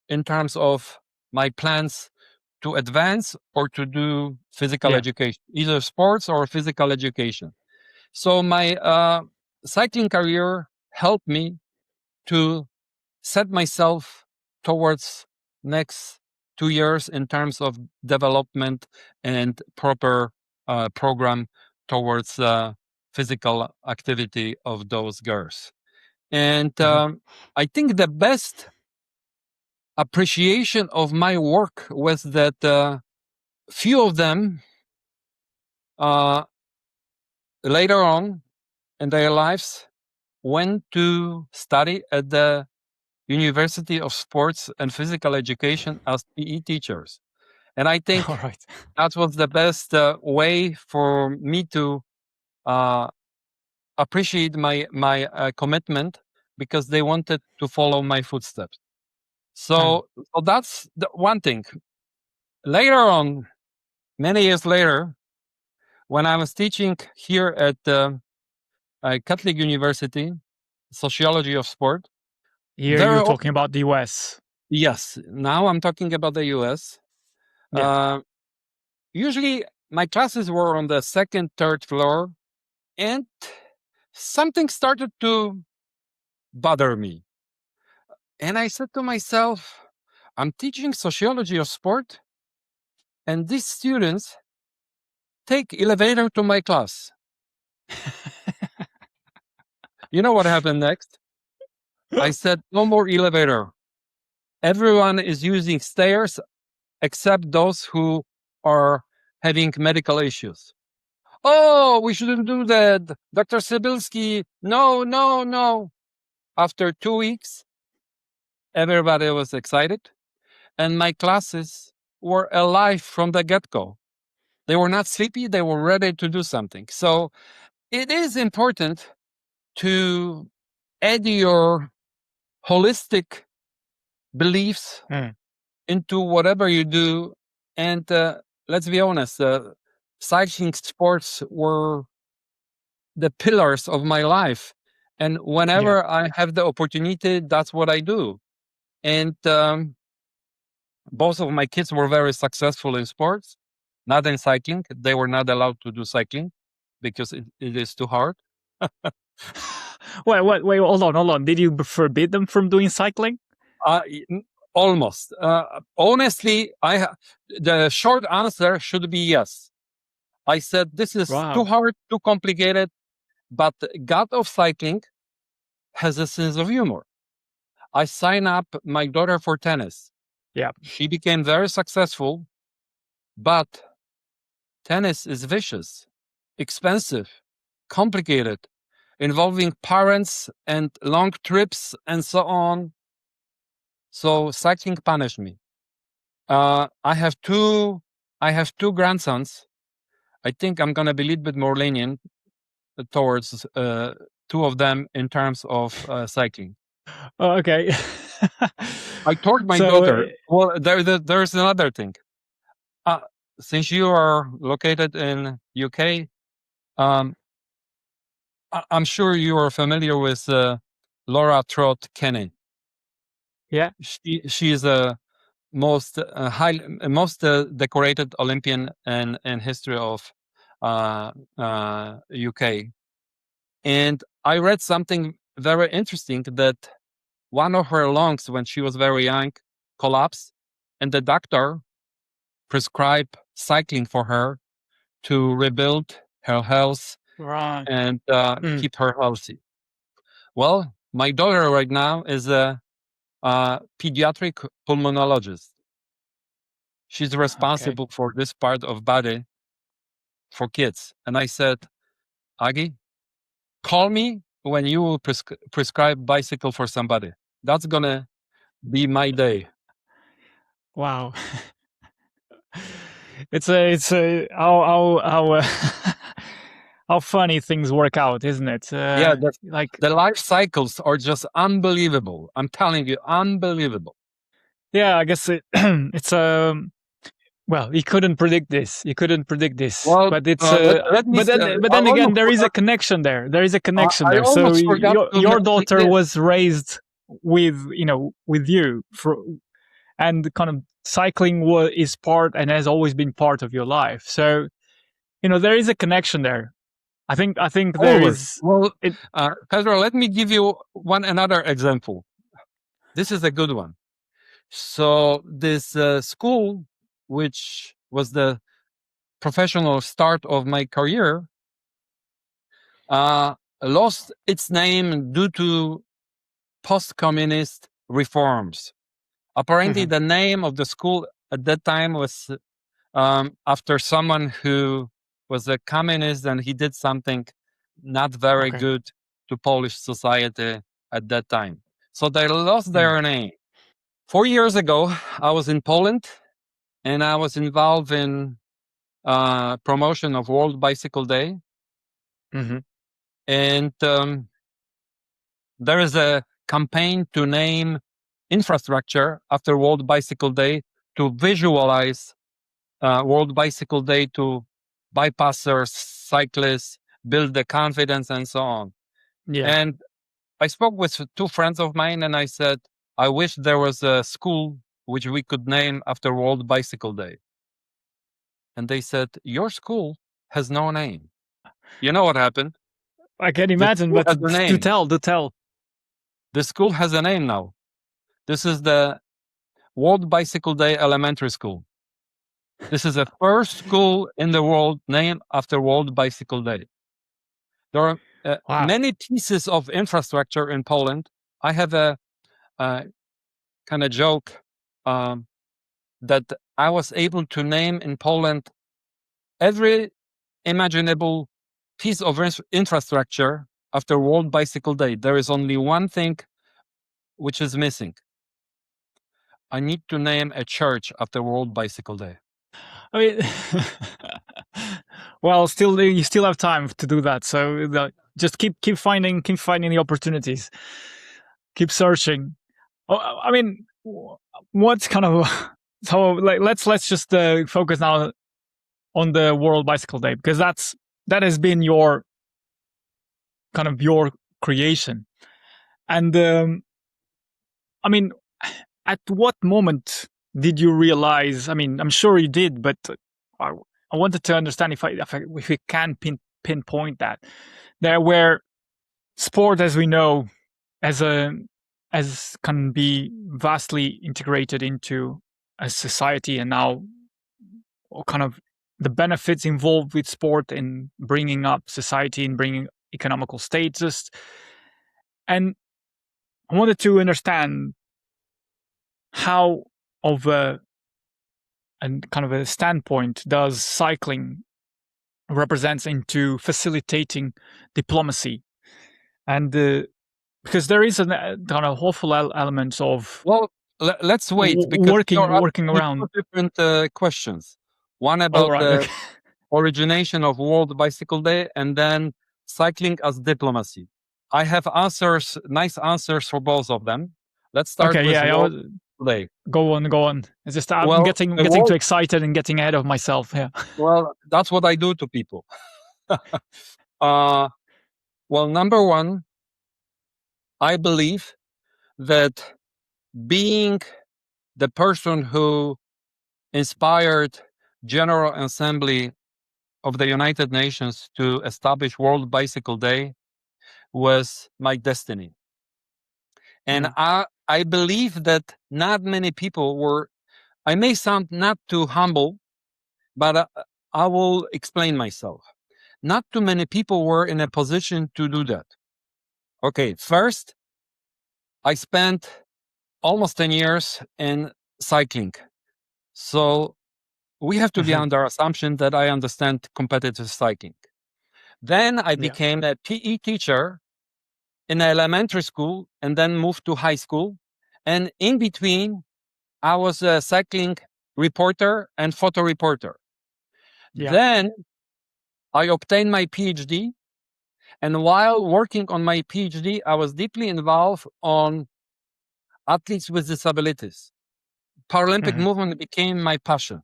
Speaker 1: in terms of my plans to advance or to do physical education, either sports or physical education. So my cycling career helped me to set myself towards next 2 years in terms of development and proper program towards physical activity of those girls. And I think the best appreciation of my work was that few of them later on in their lives went to study at the University of Sports and Physical Education as PE teachers. And I think that was the best way for me to appreciate my commitment, because they wanted to follow my footsteps. So that's the one thing. Later on, many years later, when I was teaching here at Catholic University, sociology of sport.
Speaker 2: Here you're talking about the US.
Speaker 1: Yes, now I'm talking about the US. Usually my classes were on the 2nd, 3rd floor, and something started to bother me. And I said to myself, I'm teaching sociology of sport, and these students take elevator to my class. You know what happened next? I said, no more elevator. Everyone is using stairs except those who are having medical issues. Oh, we shouldn't do that. Dr. Sibilski, no. After 2 weeks, everybody was excited, and my classes were alive from the get-go. They were not sleepy, they were ready to do something. So it is important to add your holistic beliefs into whatever you do. And let's be honest, cycling sports were the pillars of my life. And
Speaker 2: Yeah.
Speaker 1: whenever I have the opportunity, that's what I do. And both of my kids were very successful in sports, not in cycling. They were not allowed to do cycling because it is too hard.
Speaker 2: Wait, hold on. Did you forbid them from doing cycling?
Speaker 1: Almost. Honestly, the short answer should be yes. I said, this is too hard, too complicated, but God of cycling has a sense of humor. I signed up my daughter for tennis.
Speaker 2: Yeah.
Speaker 1: She became very successful, but tennis is vicious, expensive, complicated, involving parents and long trips and so on. So cycling punished me. I have two grandsons. I think I'm gonna be a little bit more lenient towards two of them in terms of cycling.
Speaker 2: Oh, okay.
Speaker 1: I told my daughter. Well, there's another thing. Since you are located in UK, I'm sure you are familiar with Laura Trott Kenny.
Speaker 2: Yeah.
Speaker 1: She is a most decorated Olympian in history of UK. And I read something very interesting that one of her lungs, when she was very young, collapsed, and the doctor prescribed cycling for her to rebuild her health and keep her healthy. Well, my daughter right now is a pediatric pulmonologist. She's responsible for this part of body for kids. And I said, Agi, call me when you will prescribe bicycle for somebody. That's gonna be my day.
Speaker 2: Wow. It's a how how funny things work out, isn't it?
Speaker 1: Yeah, like the life cycles are just unbelievable. I'm telling you, unbelievable.
Speaker 2: Yeah, I guess it's well, you couldn't predict this.
Speaker 1: Well,
Speaker 2: but it's but then again, there is a connection there. There is a connection there. So your daughter was raised with with you and kind of cycling is part and has always been part of your life. So there is a connection there. I think there is.
Speaker 1: Well, Pedro, let me give you another example. This is a good one. So this school, which was the professional start of my career, lost its name due to post-communist reforms. Apparently, the name of the school at that time was after someone who was a communist, and he did something not very good to Polish society at that time. So they lost their name. 4 years ago, I was in Poland, and I was involved in promotion of World Bicycle Day. And there is a campaign to name infrastructure after World Bicycle Day to visualize World Bicycle Day to bypassers, cyclists, build the confidence, and so on.
Speaker 2: Yeah.
Speaker 1: And I spoke with two friends of mine, and I said, I wish there was a school which we could name after World Bicycle Day. And they said, your school has no name. You know what happened?
Speaker 2: I can imagine, but do tell.
Speaker 1: The school has a name now. This is the World Bicycle Day Elementary School. This is the first school in the world named after World Bicycle Day. There are many pieces of infrastructure in Poland. I have a kind of joke that I was able to name in Poland every imaginable piece of infrastructure after World Bicycle Day. There is only one thing which is missing. I need to name a church after World Bicycle Day.
Speaker 2: I mean, well, you still have time to do that. So just keep finding the opportunities. Keep searching. I mean, what's kind of so like let's just focus now on the World Bicycle Day, because that has been your kind of your creation. And I mean, at what moment did you realize? I mean, I'm sure you did, but I, I wanted to understand if we can pinpoint that there where sport, as we know, as can be vastly integrated into a society, and now kind of the benefits involved with sport in bringing up society and bringing economical status. And I wanted to understand how of a and kind of a standpoint does cycling represents into facilitating diplomacy, and because there is a kind of awful elements of
Speaker 1: Well, let's wait because
Speaker 2: working
Speaker 1: with
Speaker 2: around.
Speaker 1: two different questions. One
Speaker 2: All
Speaker 1: about
Speaker 2: right,
Speaker 1: the
Speaker 2: okay.
Speaker 1: origination of World Bicycle Day, and then cycling as diplomacy. I have answers, nice answers for both of them. Let's start
Speaker 2: Okay,
Speaker 1: with
Speaker 2: yeah,
Speaker 1: World Day.
Speaker 2: go on. It's just I'm
Speaker 1: Well,
Speaker 2: getting
Speaker 1: the
Speaker 2: too
Speaker 1: World,
Speaker 2: excited and getting ahead of myself. Yeah.
Speaker 1: well, that's what I do to people. uh, well, number one, I believe that being the person who inspired General Assembly of the United Nations to establish World Bicycle Day was my destiny. And I believe that not many people were, I may sound not too humble, but I will explain myself. Not too many people were in a position to do that. Okay, first, I spent almost 10 years in cycling. So we have to be under assumption that I understand competitive cycling. Then I became a PE teacher in elementary school and then moved to high school. And in between, I was a cycling reporter and photo reporter. Then I obtained my PhD. And while working on my PhD, I was deeply involved on athletes with disabilities. Paralympic movement became my passion.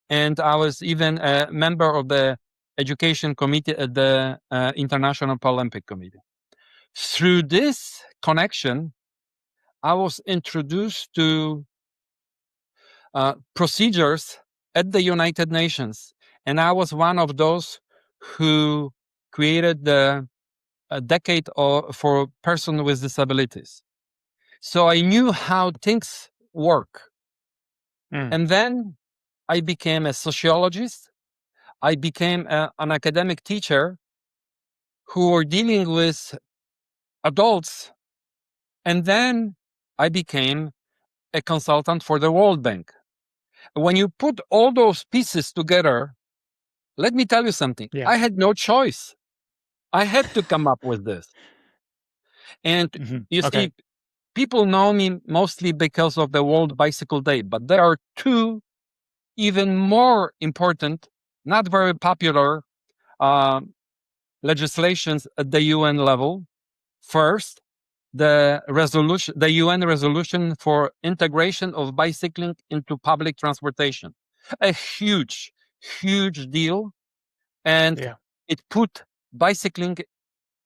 Speaker 1: And I was even a member of the education committee at the International Paralympic Committee. Through this connection, I was introduced to procedures at the United Nations. And I was one of those who created the decade for persons with disabilities. So I knew how things work. And then I became a sociologist. I became an academic teacher who were dealing with adults. And then I became a consultant for the World Bank. When you put all those pieces together, let me tell you something. I had no choice. I had to come up with this. And you see, people know me mostly because of the World Bicycle Day, but there are two even more important, not very popular legislations at the UN level. First, the UN resolution for integration of bicycling into public transportation. A huge, huge deal. And it put bicycling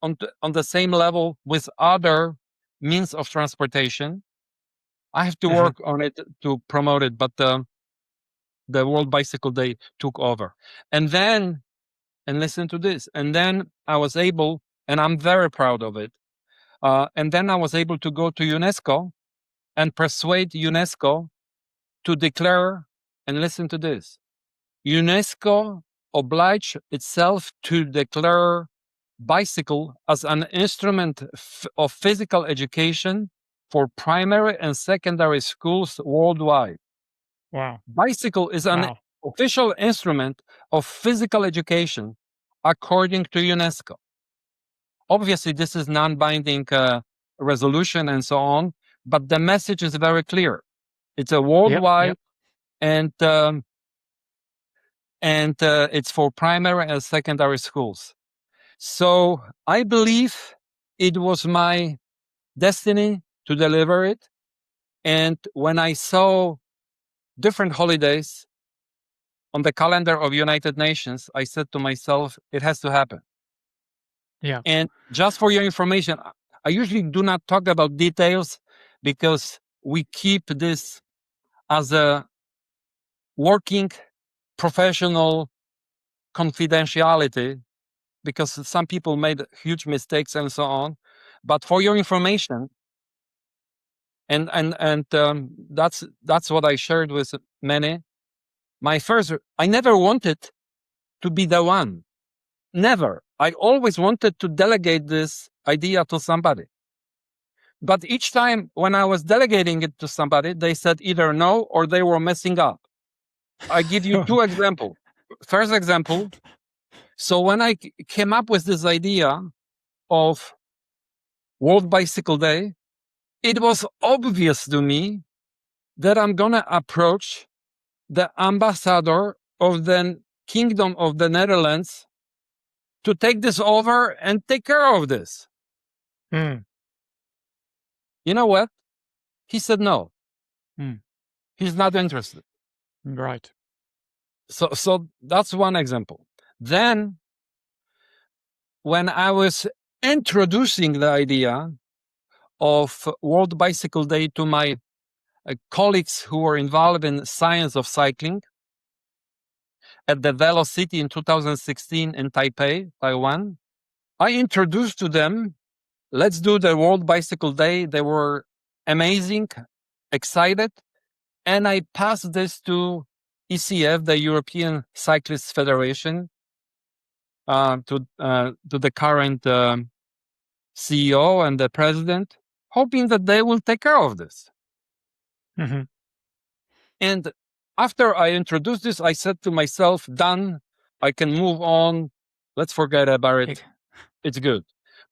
Speaker 1: on the same level with other means of transportation. I have to work on it to promote it, but the World Bicycle Day took over. And then, and listen to this, and then I was able, and I'm very proud of it, and then I was able to go to UNESCO and persuade UNESCO to declare, and listen to this, UNESCO obliged itself to declare bicycle as an instrument of physical education for primary and secondary schools worldwide.
Speaker 2: Wow.
Speaker 1: Bicycle is an official instrument of physical education according to UNESCO. Obviously, this is non-binding resolution and so on, but the message is very clear. It's a worldwide, and it's for primary and secondary schools. So I believe it was my destiny to deliver it. And when I saw different holidays on the calendar of United Nations, I said to myself, it has to happen.
Speaker 2: Yeah.
Speaker 1: And just for your information, I usually do not talk about details because we keep this as a working professional confidentiality, because some people made huge mistakes and so on. But for your information, and that's what I shared with many. I never wanted to be the one. Never. I always wanted to delegate this idea to somebody. But each time when I was delegating it to somebody, they said either no or they were messing up. I give you two examples. First example. So when I came up with this idea of World Bicycle Day, it was obvious to me that I'm going to approach the ambassador of the Kingdom of the Netherlands to take this over and take care of this.
Speaker 2: Mm.
Speaker 1: You know what? He said no.
Speaker 2: Mm.
Speaker 1: He's not interested.
Speaker 2: Right.
Speaker 1: So that's one example. Then, when I was introducing the idea of World Bicycle Day to my colleagues who were involved in science of cycling at the Velocity in 2016 in Taipei, Taiwan, I introduced to them, let's do the World Bicycle Day. They were amazing, excited. And I passed this to ECF, the European Cyclists Federation, to the current CEO and the president, hoping that they will take care of this.
Speaker 2: Mm-hmm.
Speaker 1: And after I introduced this, I said to myself, done, I can move on. Let's forget about it. It's good.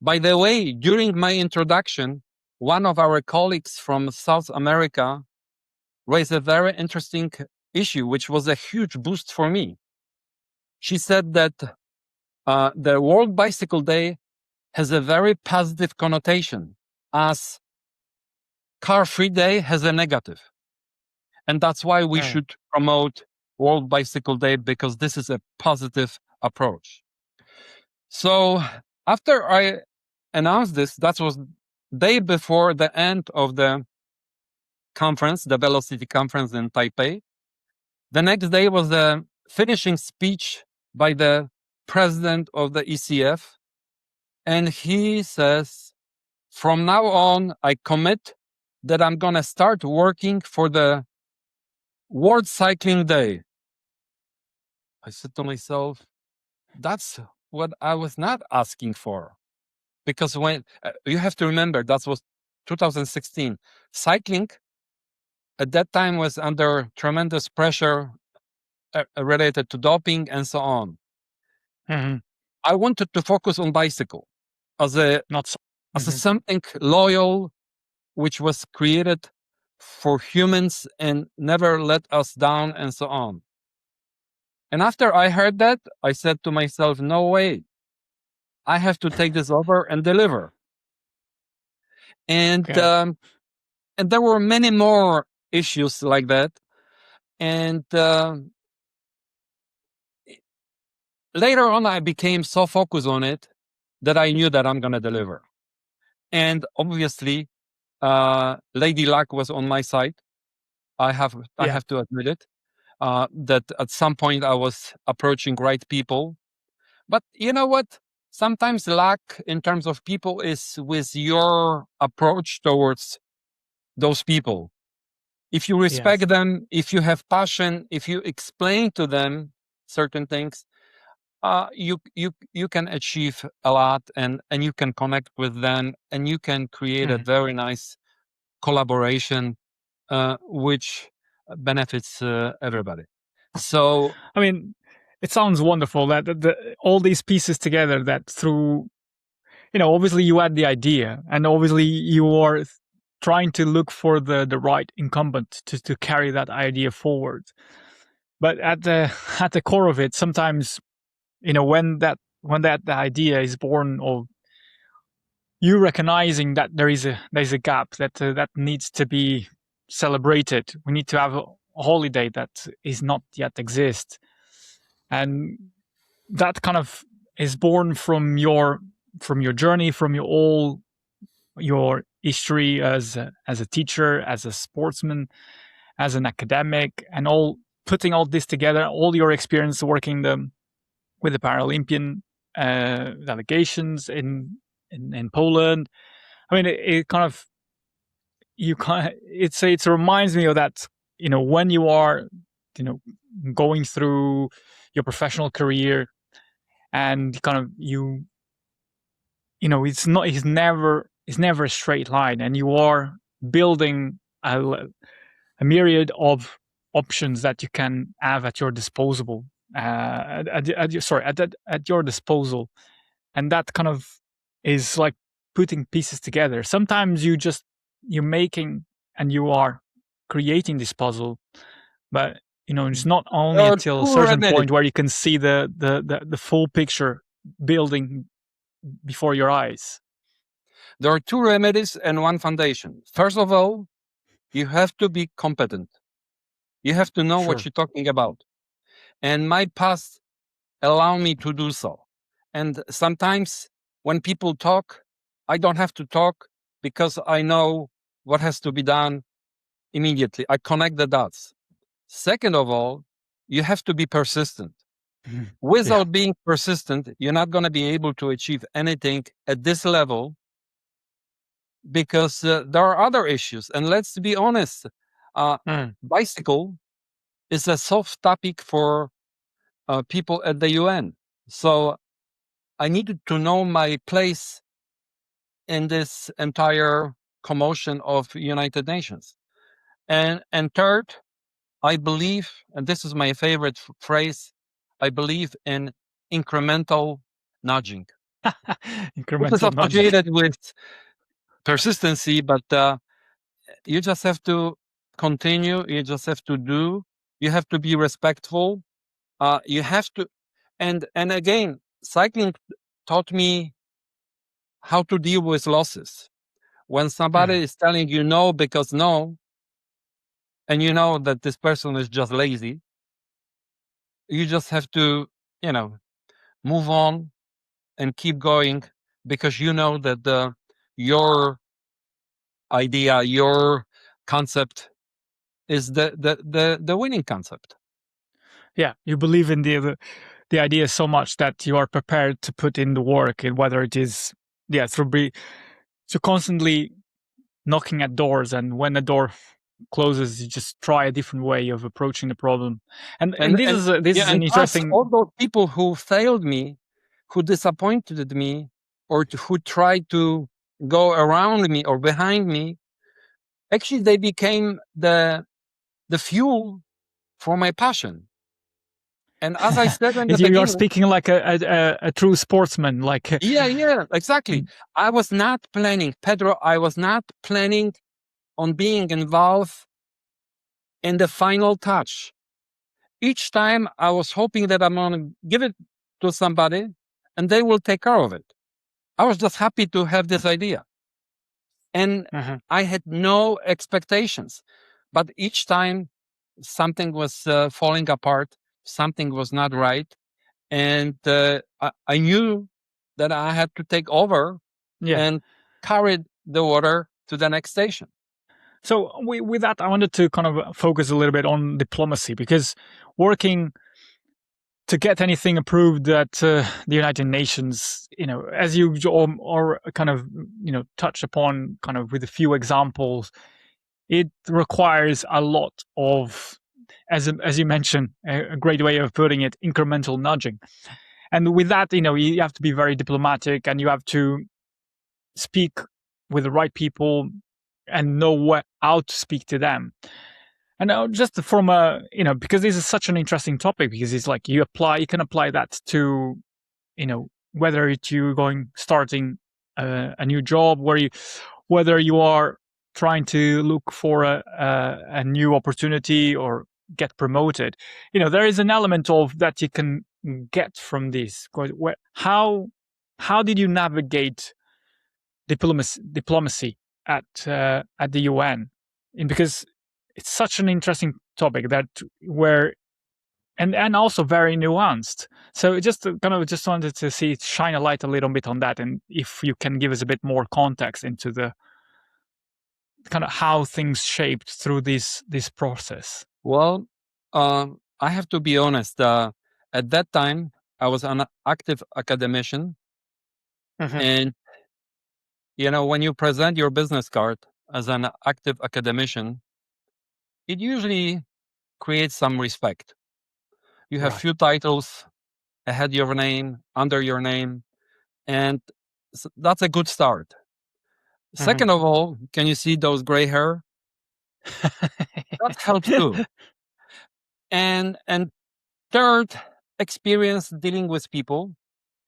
Speaker 1: By the way, during my introduction, one of our colleagues from South America raised a very interesting issue, which was a huge boost for me. She said that the World Bicycle Day has a very positive connotation, as Car-Free Day has a negative. And that's why we should promote World Bicycle Day, because this is a positive approach. So after I announced this, that was day before the end of the conference, the Velocity conference in Taipei. The next day was the finishing speech by the president of the ECF. And he says, from now on, I commit that I'm going to start working for the World Cycling Day. I said to myself, that's what I was not asking for. Because when you have to remember, that was 2016. Cycling at that time was under tremendous pressure related to doping and so on.
Speaker 2: Mm-hmm.
Speaker 1: I wanted to focus on bicycle as a something loyal, which was created for humans and never let us down and so on. And after I heard that, I said to myself, no way. I have to take this over and deliver. And and there were many more issues like that. And later on, I became so focused on it that I knew that I'm going to deliver. And obviously, Lady Luck was on my side. I have to admit it. That at some point I was approaching right people. But you know what? Sometimes luck in terms of people is with your approach towards those people. If you respect them, if you have passion, if you explain to them certain things, you can achieve a lot, and you can connect with them, and you can create a very nice collaboration, which benefits everybody. So,
Speaker 2: I mean, it sounds wonderful that all these pieces together, that through, obviously you had the idea, and obviously you are trying to look for the right incumbent to carry that idea forward. But at the core of it, sometimes, when the idea is born of you recognizing that there's a gap that needs to be celebrated. We need to have a holiday that is not yet exist, and that kind of is born from your from your journey, from your history as a teacher, as a sportsman, as an academic, and all putting all this together, all your experience working with the Paralympian delegations in Poland. I mean, it kind of it reminds me of that, when you are, going through your professional career, and kind of it's never a straight line, and you are building a myriad of options that you can have at your disposal, at your disposal, and that kind of is like putting pieces together. Sometimes you're making and you are creating this puzzle, but it's not only
Speaker 1: There are
Speaker 2: until a
Speaker 1: two
Speaker 2: certain
Speaker 1: remedies.
Speaker 2: point where you can see the full picture building before your eyes.
Speaker 1: There are two remedies and one foundation. First of all, you have to be competent. You have to know what
Speaker 2: Sure.
Speaker 1: you're talking about. And my past allow me to do so. And sometimes when people talk, I don't have to talk because I know what has to be done immediately. I connect the dots. Second of all, you have to be persistent. Without being persistent, you're not going to be able to achieve anything at this level, because there are other issues. And let's be honest, bicycle is a soft topic for people at the UN. So I needed to know my place in this entire commotion of United Nations. And third, I believe, and this is my favorite phrase, I believe in incremental nudging. Which is
Speaker 2: Incremental nudging.
Speaker 1: associated with persistency, but you just have to continue. You just have to do. You have to be respectful. You have to, and again, cycling taught me how to deal with losses. When somebody is telling you no because no, and you know that this person is just lazy, you just have to, move on and keep going, because you know that your idea, your concept is the winning concept.
Speaker 2: Yeah, you believe in the idea so much that you are prepared to put in the work, and whether it is through constantly knocking at doors, and when the door closes, you just try a different way of approaching the problem. And this is an
Speaker 1: Plus,
Speaker 2: interesting.
Speaker 1: all those people who failed me, who disappointed me, or who tried to go around me or behind me, actually they became the fuel for my passion. And as I said in the
Speaker 2: You are
Speaker 1: beginning,
Speaker 2: speaking like a true sportsman, like
Speaker 1: yeah, exactly. I was not planning, Pedro. I was not planning on being involved in the final touch. Each time I was hoping that I'm going to give it to somebody and they will take care of it. I was just happy to have this idea. And I had no expectations. But each time something was falling apart, something was not right. And I knew that I had to take over and carry the water to the next station.
Speaker 2: So with that, I wanted to kind of focus a little bit on diplomacy, because working to get anything approved at the United Nations, as you or kind of touched upon, kind of with a few examples, it requires a lot of, as you mentioned, a great way of putting it, incremental nudging. And with that, you have to be very diplomatic, and you have to speak with the right people and know how to speak to them. And just from because this is such an interesting topic, because it's like you can apply that to, whether you're starting a new job, whether you are trying to look for a new opportunity or get promoted. There is an element of that you can get from this. How did you navigate diplomacy at the UN? Because it's such an interesting topic, that where and also very nuanced. So just just wanted to shine a light a little bit on that, and if you can give us a bit more context into the kind of how things shaped through this process.
Speaker 1: Well, I have to be honest. At that time, I was an active academician, and when you present your business card as an active academician, it usually creates some respect. You have
Speaker 2: Right.
Speaker 1: few titles ahead your name, under your name, and that's a good start. Second of all, can you see those gray hair? That helps too. And third, experience dealing with people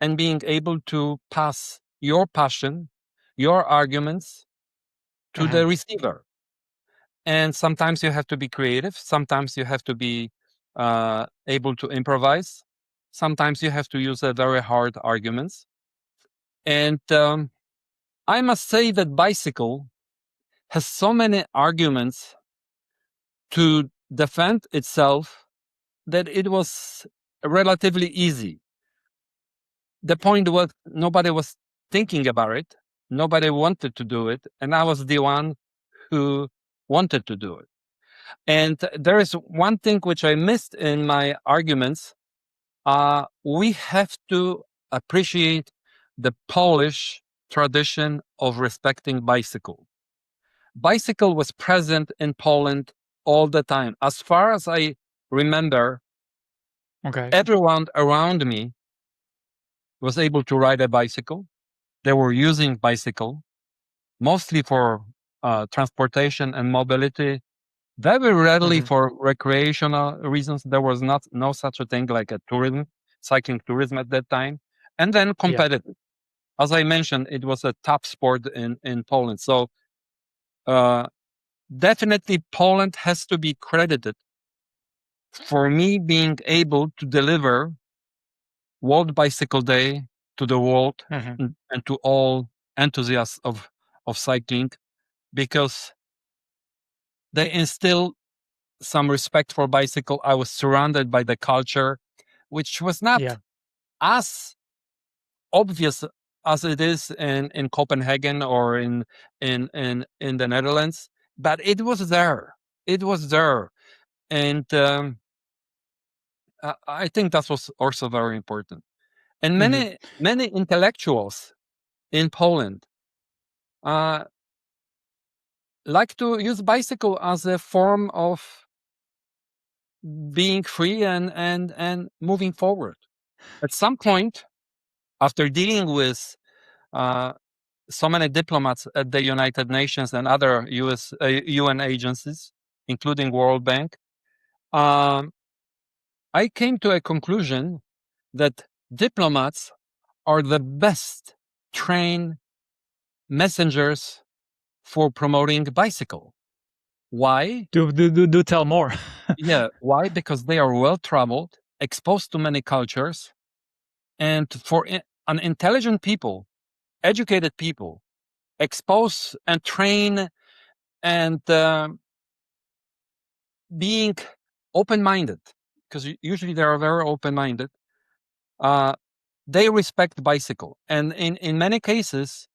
Speaker 1: and being able to pass your passion, your arguments to the receiver. And sometimes you have to be creative. Sometimes you have to be able to improvise. Sometimes you have to use very hard arguments. And I must say that bicycle has so many arguments to defend itself that it was relatively easy. The point was nobody was thinking about it. Nobody wanted to do it. And I was the one who wanted to do it. And there is one thing which I missed in my arguments. We have to appreciate the Polish tradition of respecting bicycle. Bicycle was present in Poland all the time. As far as I remember, everyone around me was able to ride a bicycle. They were using bicycle, mostly for transportation and mobility, very rarely for recreational reasons. There was no such a thing like a tourism, cycling tourism at that time. And then competitive. As I mentioned, it was a top sport in Poland. So definitely Poland has to be credited for me being able to deliver World Bicycle Day to the world and to all enthusiasts of cycling, because they instill some respect for bicycle. I was surrounded by the culture, which was not as obvious as it is in Copenhagen or in the Netherlands, but it was there. It was there, and I think that was also very important. And many intellectuals in Poland like to use bicycle as a form of being free and moving forward. At some point, after dealing with so many diplomats at the United Nations and other UN agencies, including World Bank, I came to a conclusion that diplomats are the best trained messengers for promoting bicycle. Why?
Speaker 2: Do tell more.
Speaker 1: Yeah. Why? Because they are well traveled, exposed to many cultures, and for an intelligent people, educated people, expose and train and being open-minded, because usually they are very open-minded. They respect bicycle, and in many cases,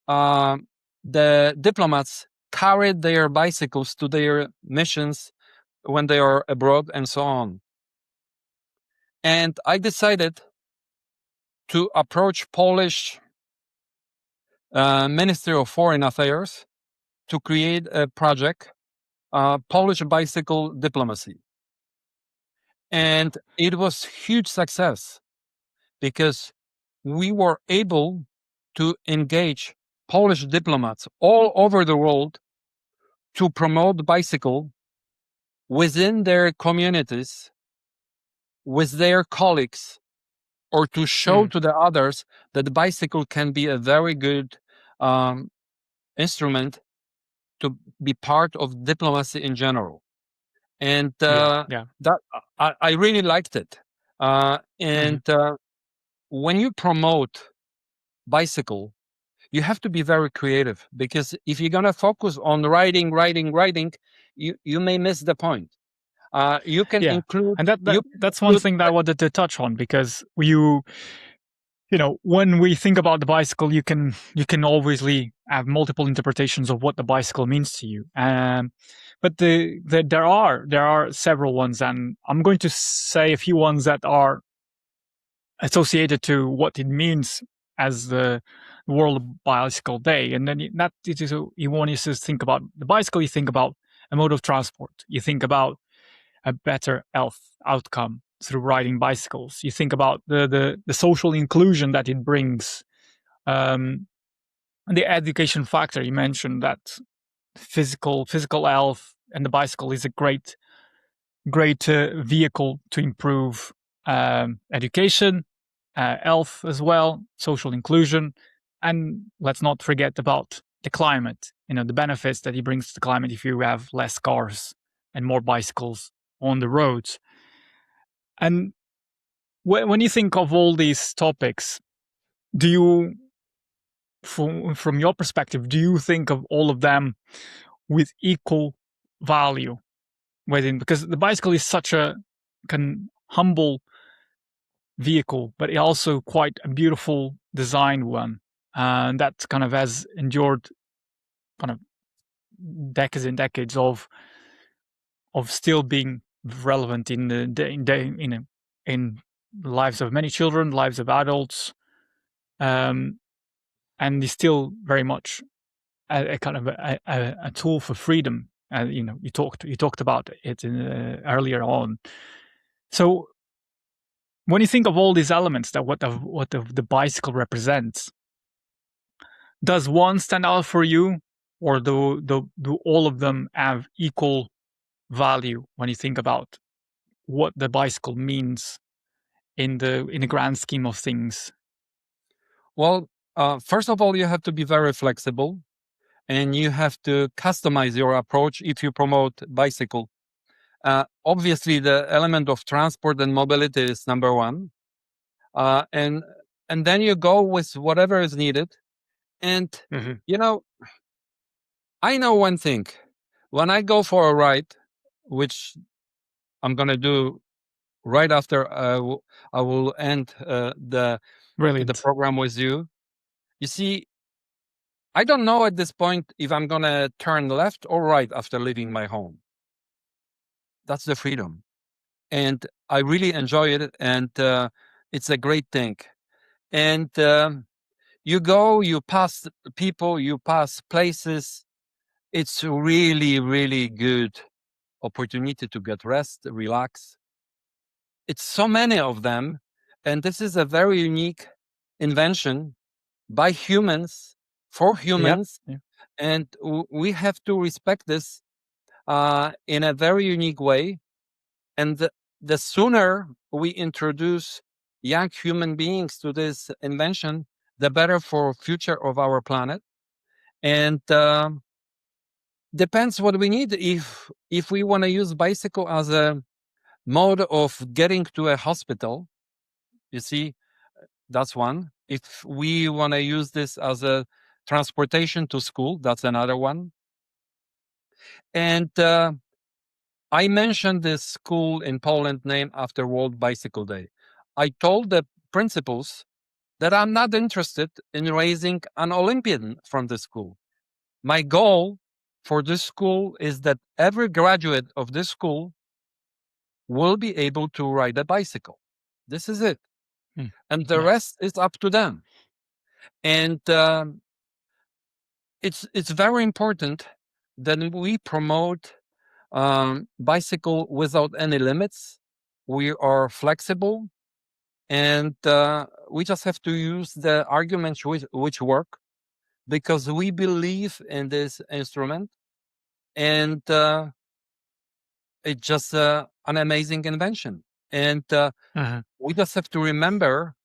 Speaker 1: the diplomats carried their bicycles to their missions when they are abroad and so on. And I decided to approach Polish Ministry of Foreign Affairs to create a project, Polish bicycle diplomacy. And it was huge success because we were able to engage Polish diplomats all over the world to promote bicycle within their communities, with their colleagues, or to show to the others that the bicycle can be a very good instrument to be part of diplomacy in general. And that I really liked it. When you promote bicycle, you have to be very creative, because if you're going to focus on riding, you may miss the point. You can include,
Speaker 2: and
Speaker 1: you
Speaker 2: that's one thing that I wanted to touch on, because when we think about the bicycle, you can obviously have multiple interpretations of what the bicycle means to you. But there are several ones, and I'm going to say a few ones that are associated to what it means as the World Bicycle Day. And then you want to think about the bicycle, you think about a mode of transport, you think about a better health outcome through riding bicycles. You think about the social inclusion that it brings, the education factor. You mentioned that physical health, and the bicycle is a great vehicle to improve education, health as well, social inclusion, and let's not forget about the climate. The benefits that it brings to the climate if you have less cars and more bicycles on the roads. And when you think of all these topics, do you, from your perspective, do you think of all of them with equal value within? Because the bicycle is such a humble vehicle, but it also quite a beautiful design one, and that kind of has endured kind of decades and decades of still being relevant in the in lives of many children, lives of adults, and is still very much a kind of a tool for freedom. You talked about it earlier on. So when you think of all these elements that what the bicycle represents, does one stand out for you, or do all of them have equal value when you think about what the bicycle means in the grand scheme of things?
Speaker 1: Well, first of all, you have to be very flexible, and you have to customize your approach if you promote bicycle. Obviously, the element of transport and mobility is number one, and then you go with whatever is needed. And I know one thing: when I go for a ride, which I'm gonna do right after I will end the program with you. You see, I don't know at this point if I'm gonna turn left or right after leaving my home. That's the freedom, and I really enjoy it, and it's a great thing. And you go, you pass people, you pass places. It's really, really good opportunity to get rest, relax. It's so many of them, and this is a very unique invention by humans for humans.
Speaker 2: Yep.
Speaker 1: And we have to respect this in a very unique way. And the sooner we introduce young human beings to this invention, the better for future of our planet. And depends what we need. If we want to use bicycle as a mode of getting to a hospital, you see, that's one. If we want to use this as a transportation to school, that's another one. And I mentioned this school in Poland named after World Bicycle Day. I told the principals that I'm not interested in raising an Olympian from the school. My goal for this school is that every graduate of this school will be able to ride a bicycle. This is it. And the rest is up to them. And it's very important that we promote bicycle without any limits. We are flexible, and we just have to use the arguments which work, because we believe in this instrument, and it's just an amazing invention. And we just have to remember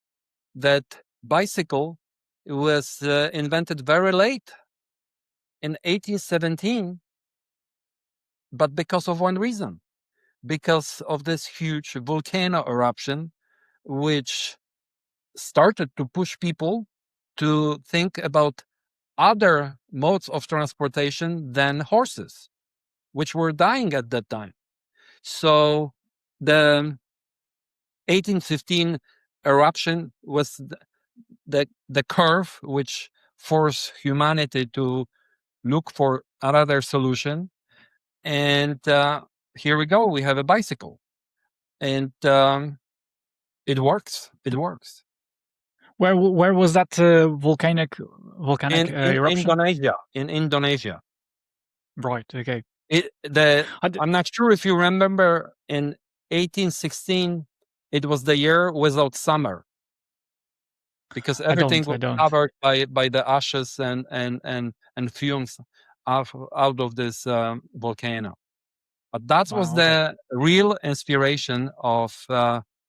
Speaker 1: that bicycle was invented very late in 1817, but because of one reason, because of this huge volcano eruption, which started to push people to think about other modes of transportation than horses, which were dying at that time. So the 1815 eruption was the curve which forced humanity to look for another solution. And here we go. We have a bicycle, and it works. It works.
Speaker 2: Where was that volcanic
Speaker 1: In
Speaker 2: eruption?
Speaker 1: Indonesia. In Indonesia.
Speaker 2: Right. Okay.
Speaker 1: I'm not sure if you remember, in 1816, it was the year without summer, because everything was covered by the ashes and fumes out of this volcano. But that was the real inspiration of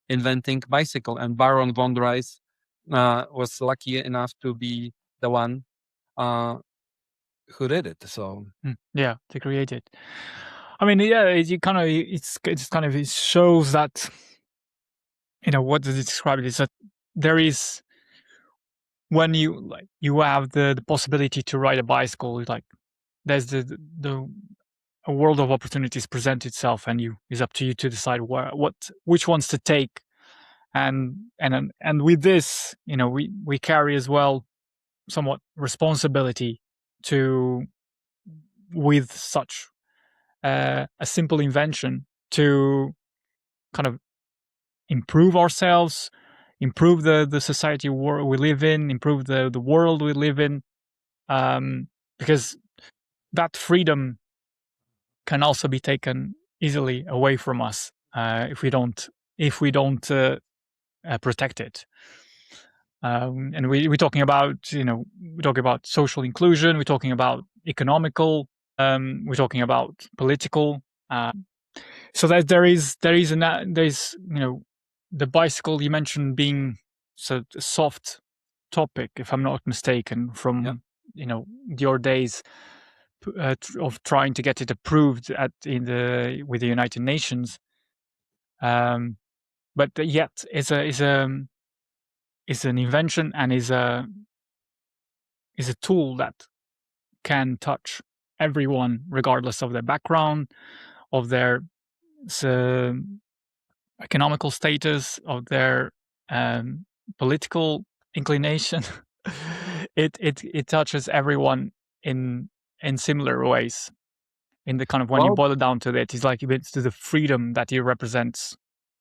Speaker 1: inventing bicycle, and Baron von Dries was lucky enough to be the one who did it. So
Speaker 2: yeah, to create it. I mean, yeah, it shows that, what does it describe? It is that there is, when you have the possibility to ride a bicycle, like there's a world of opportunities present itself, and it's up to you to decide which ones to take. And with this, we carry as well somewhat responsibility to, with such a simple invention, to kind of improve ourselves, improve the society we live in, improve the world we live in, because that freedom can also be taken easily away from us if we don't protect it. And we're talking about social inclusion, we're talking about economical, we're talking about political. So that there's the bicycle you mentioned being a soft topic, if I'm not mistaken, from your days of trying to get it approved with the United Nations. But yet is an invention, and is a tool that can touch everyone regardless of their background, of their economical status, of their political inclination. It touches everyone in similar ways. In the kind of, when you boil it down to it, it's like it's to the freedom that it represents.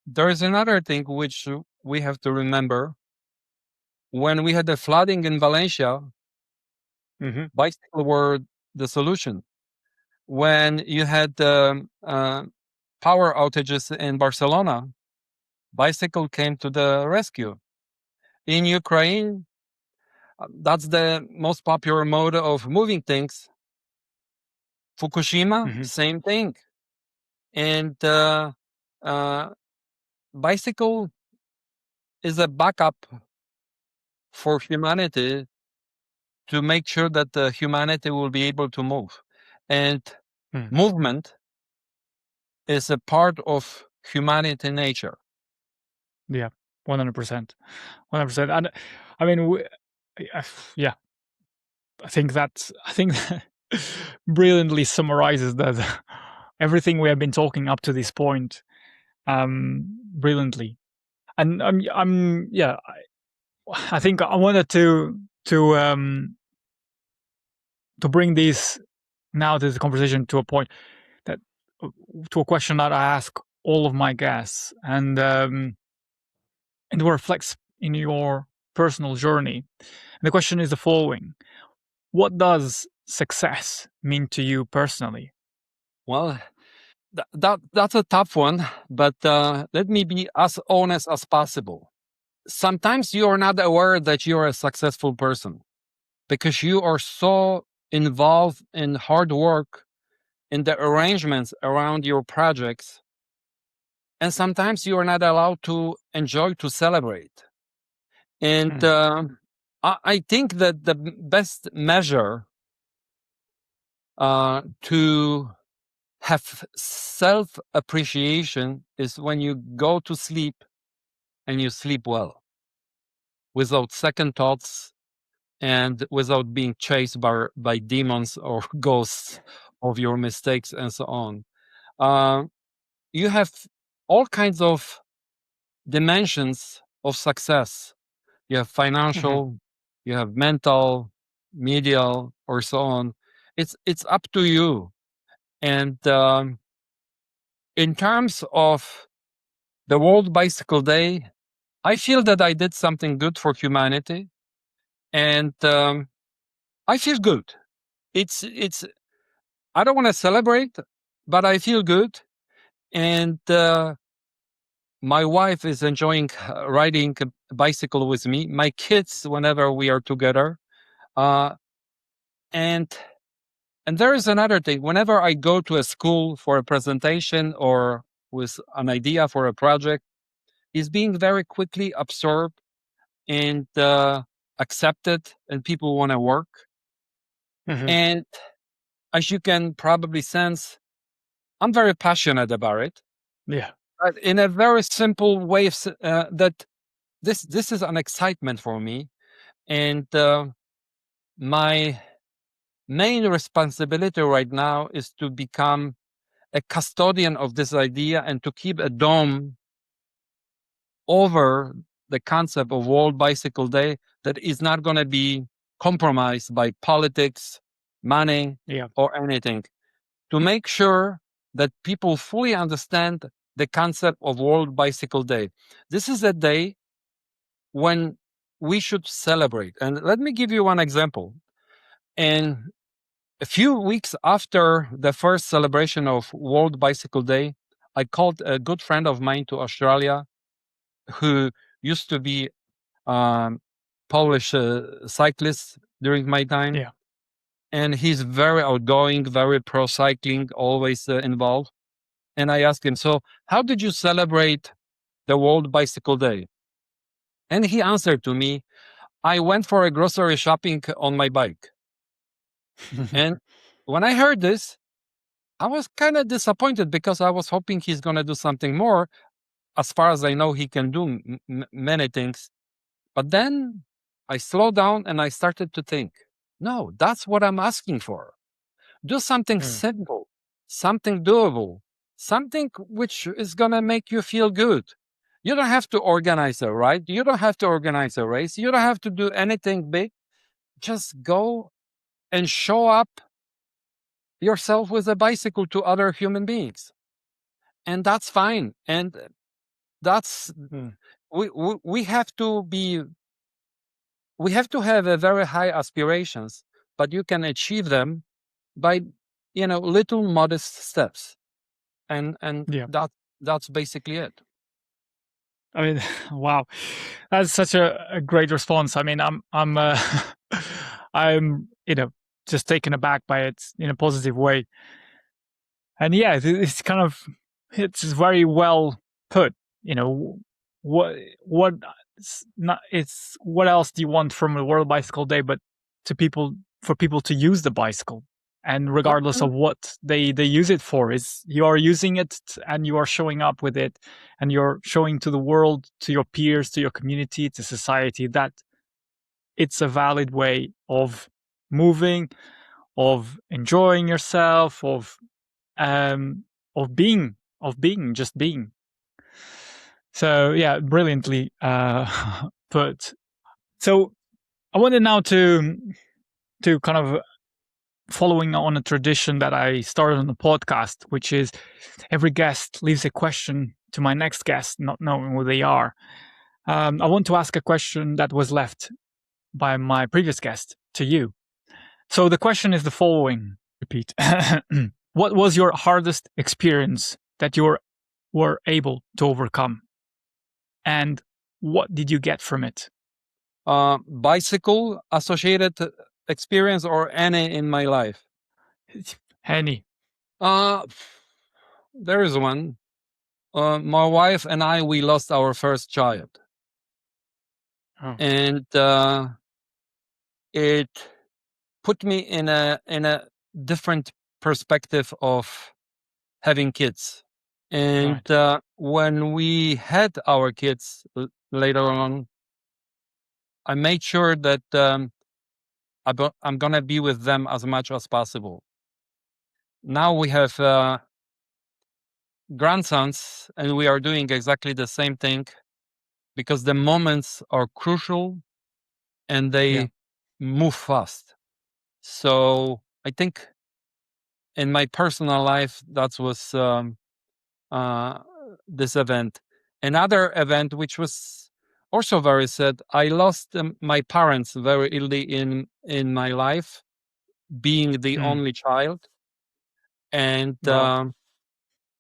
Speaker 1: There is another thing which we have to remember. When we had the flooding in Valencia, bicycle were the solution. When you had the power outages in Barcelona, bicycle came to the rescue. In Ukraine, that's the most popular mode of moving things. Fukushima, same thing. And bicycle is a backup for humanity, to make sure that the humanity will be able to move. And movement is a part of humanity nature.
Speaker 2: Yeah, 100%. 100%. And I mean, yeah, I think that brilliantly summarizes that everything we have been talking up to this point, brilliantly. And I think I wanted to bring this now to the conversation to a point to a question that I ask all of my guests, and it reflects in your personal journey. And the question is the following: what does success mean to you personally?
Speaker 1: Well, that's a tough one, but let me be as honest as possible. Sometimes you are not aware that you're a successful person, because you are so involved in hard work, in the arrangements around your projects, and sometimes you are not allowed to enjoy, to celebrate. And I think that the best measure to have self-appreciation is when you go to sleep and you sleep well, without second thoughts, and without being chased by demons or ghosts of your mistakes and so on. you have all kinds of dimensions of success. You have financial, you have mental, medial, or so on. It's up to you. And in terms of the World Bicycle Day, I feel that I did something good for humanity, and I feel good. It's. I don't want to celebrate, but I feel good, and my wife is enjoying riding a bicycle with me. My kids, whenever we are together, uh, and there is another thing. Whenever I go to a school for a presentation or with an idea for a project, is being very quickly absorbed and accepted, and people want to work. And as you can probably sense, I'm very passionate about it.
Speaker 2: Yeah.
Speaker 1: But in a very simple way, that this is an excitement for me, and my main responsibility right now is to become a custodian of this idea and to keep a dome over the concept of World Bicycle Day that is not going to be compromised by politics, money, or anything. To make sure that people fully understand the concept of World Bicycle Day. This is a day when we should celebrate. And let me give you one example. And a few weeks after the first celebration of World Bicycle Day, I called a good friend of mine to Australia who used to be Polish cyclist during my time.
Speaker 2: Yeah.
Speaker 1: And he's very outgoing, very pro cycling, always involved. And I asked him, so how did you celebrate the World Bicycle Day? And he answered to me, I went for a grocery shopping on my bike. And when I heard this, I was kind of disappointed because I was hoping he's going to do something more. As far as I know, he can do many things. But then I slowed down and I started to think, no, that's what I'm asking for. Do something simple, something doable, something which is going to make you feel good. You don't have to organize a ride. You don't have to organize a race. You don't have to do anything big. Just go and show up yourself with a bicycle to other human beings. And that's fine. And that's, we have to be, we have to have a very high aspirations, but you can achieve them by, little modest steps. And that's basically it.
Speaker 2: I mean, wow, that's such a great response. I mean, I'm I'm just taken aback by it in a positive way. And yeah, it's kind of, it's very well put. What what else do you want from the World Bicycle Day but for people to use the bicycle, and regardless of what they use it for, is you are using it and you are showing up with it, and you're showing to the world, to your peers, to your community, to society, that it's a valid way of moving, of enjoying yourself, of being, just being. So yeah, brilliantly put. So I wanted now to kind of following on a tradition that I started on the podcast, which is every guest leaves a question to my next guest, not knowing who they are. I want to ask a question that was left by my previous guest to you. So the question is the following. Repeat. What was your hardest experience that you were able to overcome? And what did you get from it?
Speaker 1: Bicycle associated experience or any in my life?
Speaker 2: Any.
Speaker 1: There is one. My wife and I, we lost our first child. Oh. And it put me in a different perspective of having kids. And when we had our kids later on, I made sure that I'm going to be with them as much as possible. Now we have grandsons, and we are doing exactly the same thing because the moments are crucial and they move fast. So I think in my personal life, that was uh, this event. Another event, which was also very sad, I lost my parents very early in my life, being the only child, and
Speaker 2: Wow.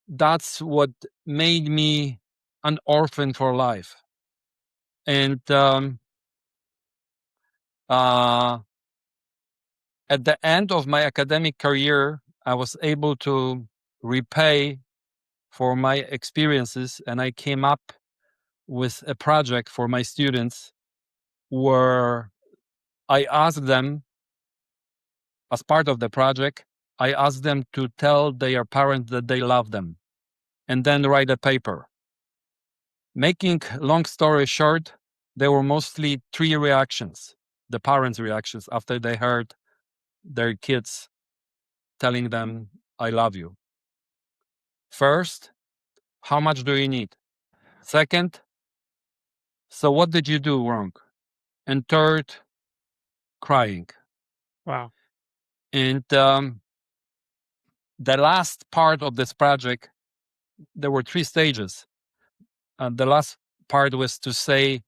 Speaker 1: that's what made me an orphan for life. And uh, at the end of my academic career, I was able to repay for my experiences, and I came up with a project for my students where I asked them, as part of the project, I asked them to tell their parents that they love them and then write a paper. Making long story short, there were mostly three reactions, the parents' reactions after they heard their kids telling them, I love you. First, how much do you need? Second, so what did you do wrong? And third, crying.
Speaker 2: Wow.
Speaker 1: And the last part of this project, there were three stages. The last part was to say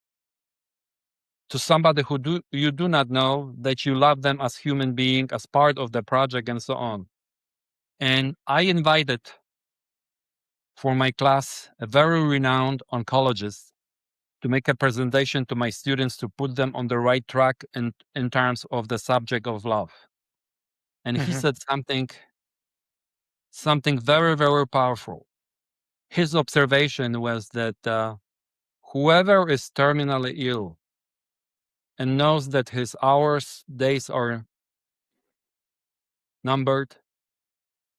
Speaker 1: to somebody who you do not know that you love them as human being, as part of the project, and so on. And I invited for my class a very renowned oncologist to make a presentation to my students to put them on the right track in terms of the subject of love. And he said something very, very powerful. His observation was that whoever is terminally ill and knows that his hours, days are numbered,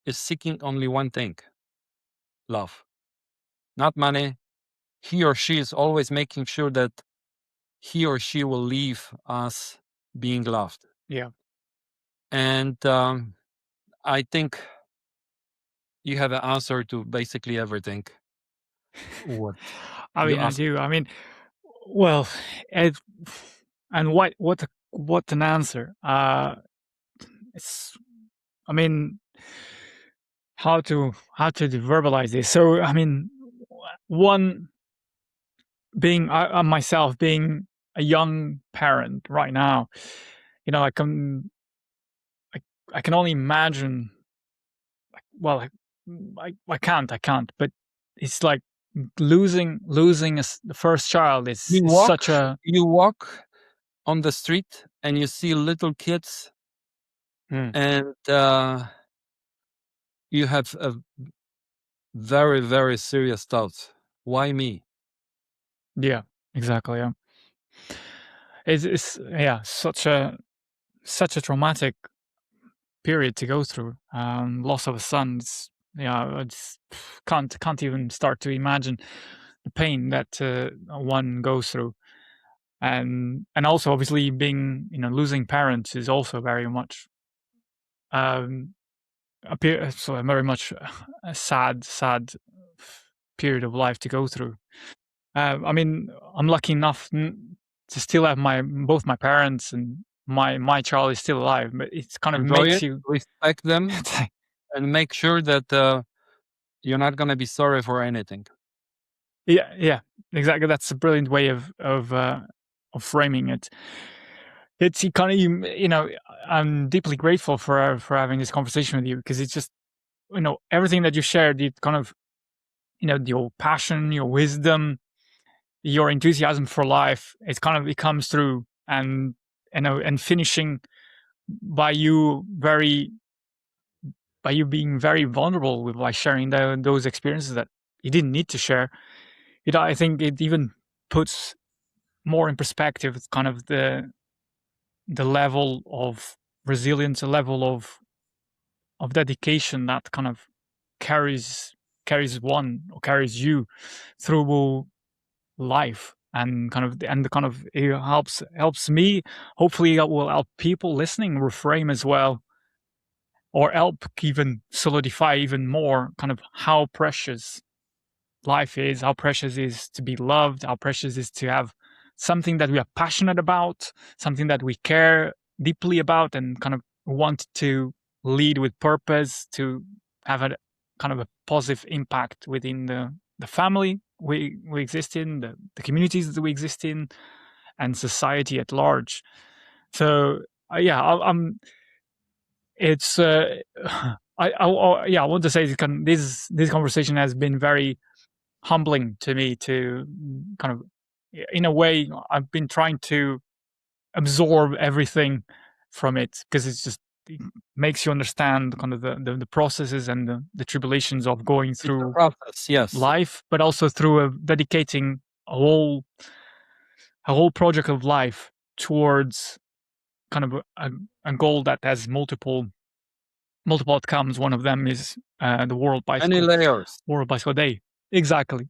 Speaker 1: is seeking only one thing: love, not money. He or she is always making sure that he or she will leave us being loved.
Speaker 2: Yeah.
Speaker 1: And I think you have an answer to basically everything. What
Speaker 2: I
Speaker 1: you
Speaker 2: mean, I
Speaker 1: asked?
Speaker 2: do. I mean, well, it, and what an answer. It's. I mean, how to verbalize this. So, I mean, one being myself being a young parent right now, you know, I can only imagine. Well, I can't. But it's like losing the first child is
Speaker 1: You
Speaker 2: such
Speaker 1: walk,
Speaker 2: a.
Speaker 1: you walk on the street and you see little kids, and you have a very, very serious thoughts. Why me?
Speaker 2: Yeah, exactly. Yeah, it's yeah, such a traumatic period to go through. Loss of a son. It's, yeah, I just can't even start to imagine the pain that one goes through, and also obviously being, you know, losing parents is also very much um so very much a sad period of life to go through. I mean, I'm lucky enough to still have both my parents, and my child is still alive. But it kind of
Speaker 1: Enjoy
Speaker 2: makes
Speaker 1: it,
Speaker 2: you.
Speaker 1: respect them, and make sure that you're not going to be sorry for anything.
Speaker 2: Yeah, exactly. That's a brilliant way of framing it. It's kind of, you know, I'm deeply grateful for having this conversation with you, because it's just, you know, everything that you shared. It kind of, you know, your passion, your wisdom, your enthusiasm for life. It comes through, and, you know, and finishing by you being very vulnerable with, like, sharing those experiences that you didn't need to share. I think it even puts more in perspective kind of the level of resilience, a level of dedication that kind of carries you through life, and kind of it helps me. Hopefully that will help people listening reframe as well, or help even solidify even more kind of how precious life is, how precious it is to be loved, how precious it is to have something that we are passionate about, something that we care deeply about and kind of want to lead with purpose, to have a kind of a positive impact within the family we exist in, the communities that we exist in, and society at large. So I'm it's I want to say this conversation has been very humbling to me, to kind of, in a way, I've been trying to absorb everything from it, because it makes you understand kind of the processes and the tribulations of going through
Speaker 1: process, yes.
Speaker 2: life, but also through dedicating a whole project of life towards kind of a goal that has multiple outcomes. One of them is the World
Speaker 1: Many layers.
Speaker 2: Bicycle Day. Exactly.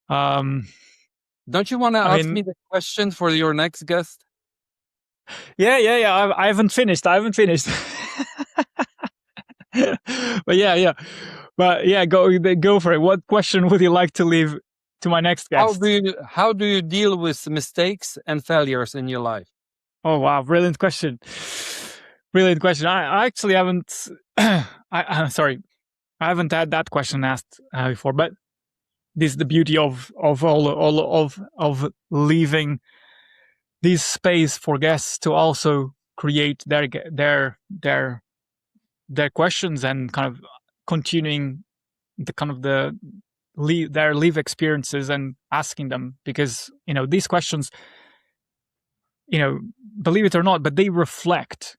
Speaker 1: Don't you want to ask me the question for your next guest?
Speaker 2: Yeah. I haven't finished. But yeah. But yeah, go for it. What question would you like to leave to my next guest?
Speaker 1: How do you deal with mistakes and failures in your life?
Speaker 2: Oh wow, brilliant question. I actually haven't. Sorry, I haven't had that question asked before. But this is the beauty of leaving this space for guests to also create their questions, and kind of continuing their live experiences and asking them, because these questions, believe it or not, but they reflect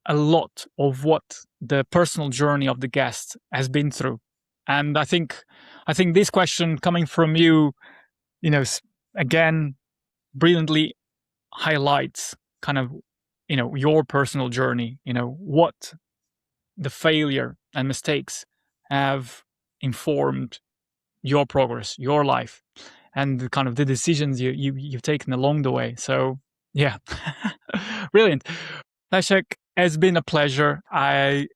Speaker 2: a lot of what the personal journey of the guest has been through. And I think this question coming from you, again, brilliantly highlights kind of, your personal journey, what the failure and mistakes have informed your progress, your life, and the kind of the decisions you've taken along the way. So yeah, brilliant. Leszek, it's been a pleasure.
Speaker 1: Same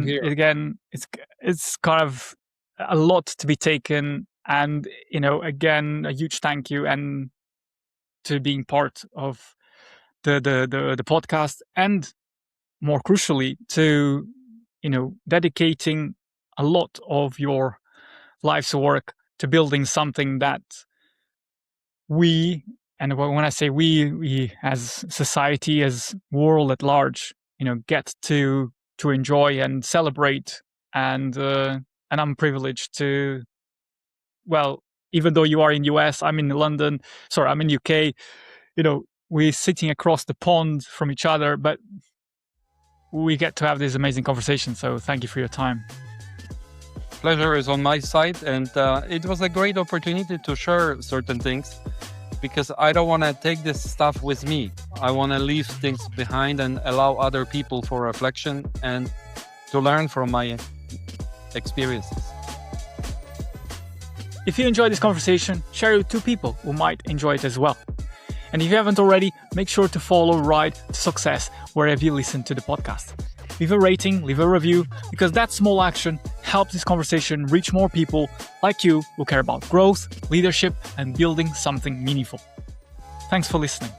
Speaker 1: here.
Speaker 2: Again, it's kind of a lot to be taken, and again, a huge thank you and to being part of the podcast, and more crucially to dedicating a lot of your life's work to building something that we, and when I say we as society, as world at large, get to enjoy and celebrate. And I'm privileged to, well, even though you are in US, I'm in London. Sorry, I'm in UK. We're sitting across the pond from each other, but we get to have this amazing conversation. So thank you for your time.
Speaker 1: Pleasure is on my side, and it was a great opportunity to share certain things, because I don't want to take this stuff with me. I want to leave things behind and allow other people for reflection and to learn from my experiences.
Speaker 2: If you enjoyed this conversation, share it with 2 people who might enjoy it as well. And if you haven't already, make sure to follow Ride to Success wherever you listen to the podcast. Leave a rating, leave a review, because that small action helps this conversation reach more people like you who care about growth, leadership, and building something meaningful. Thanks for listening.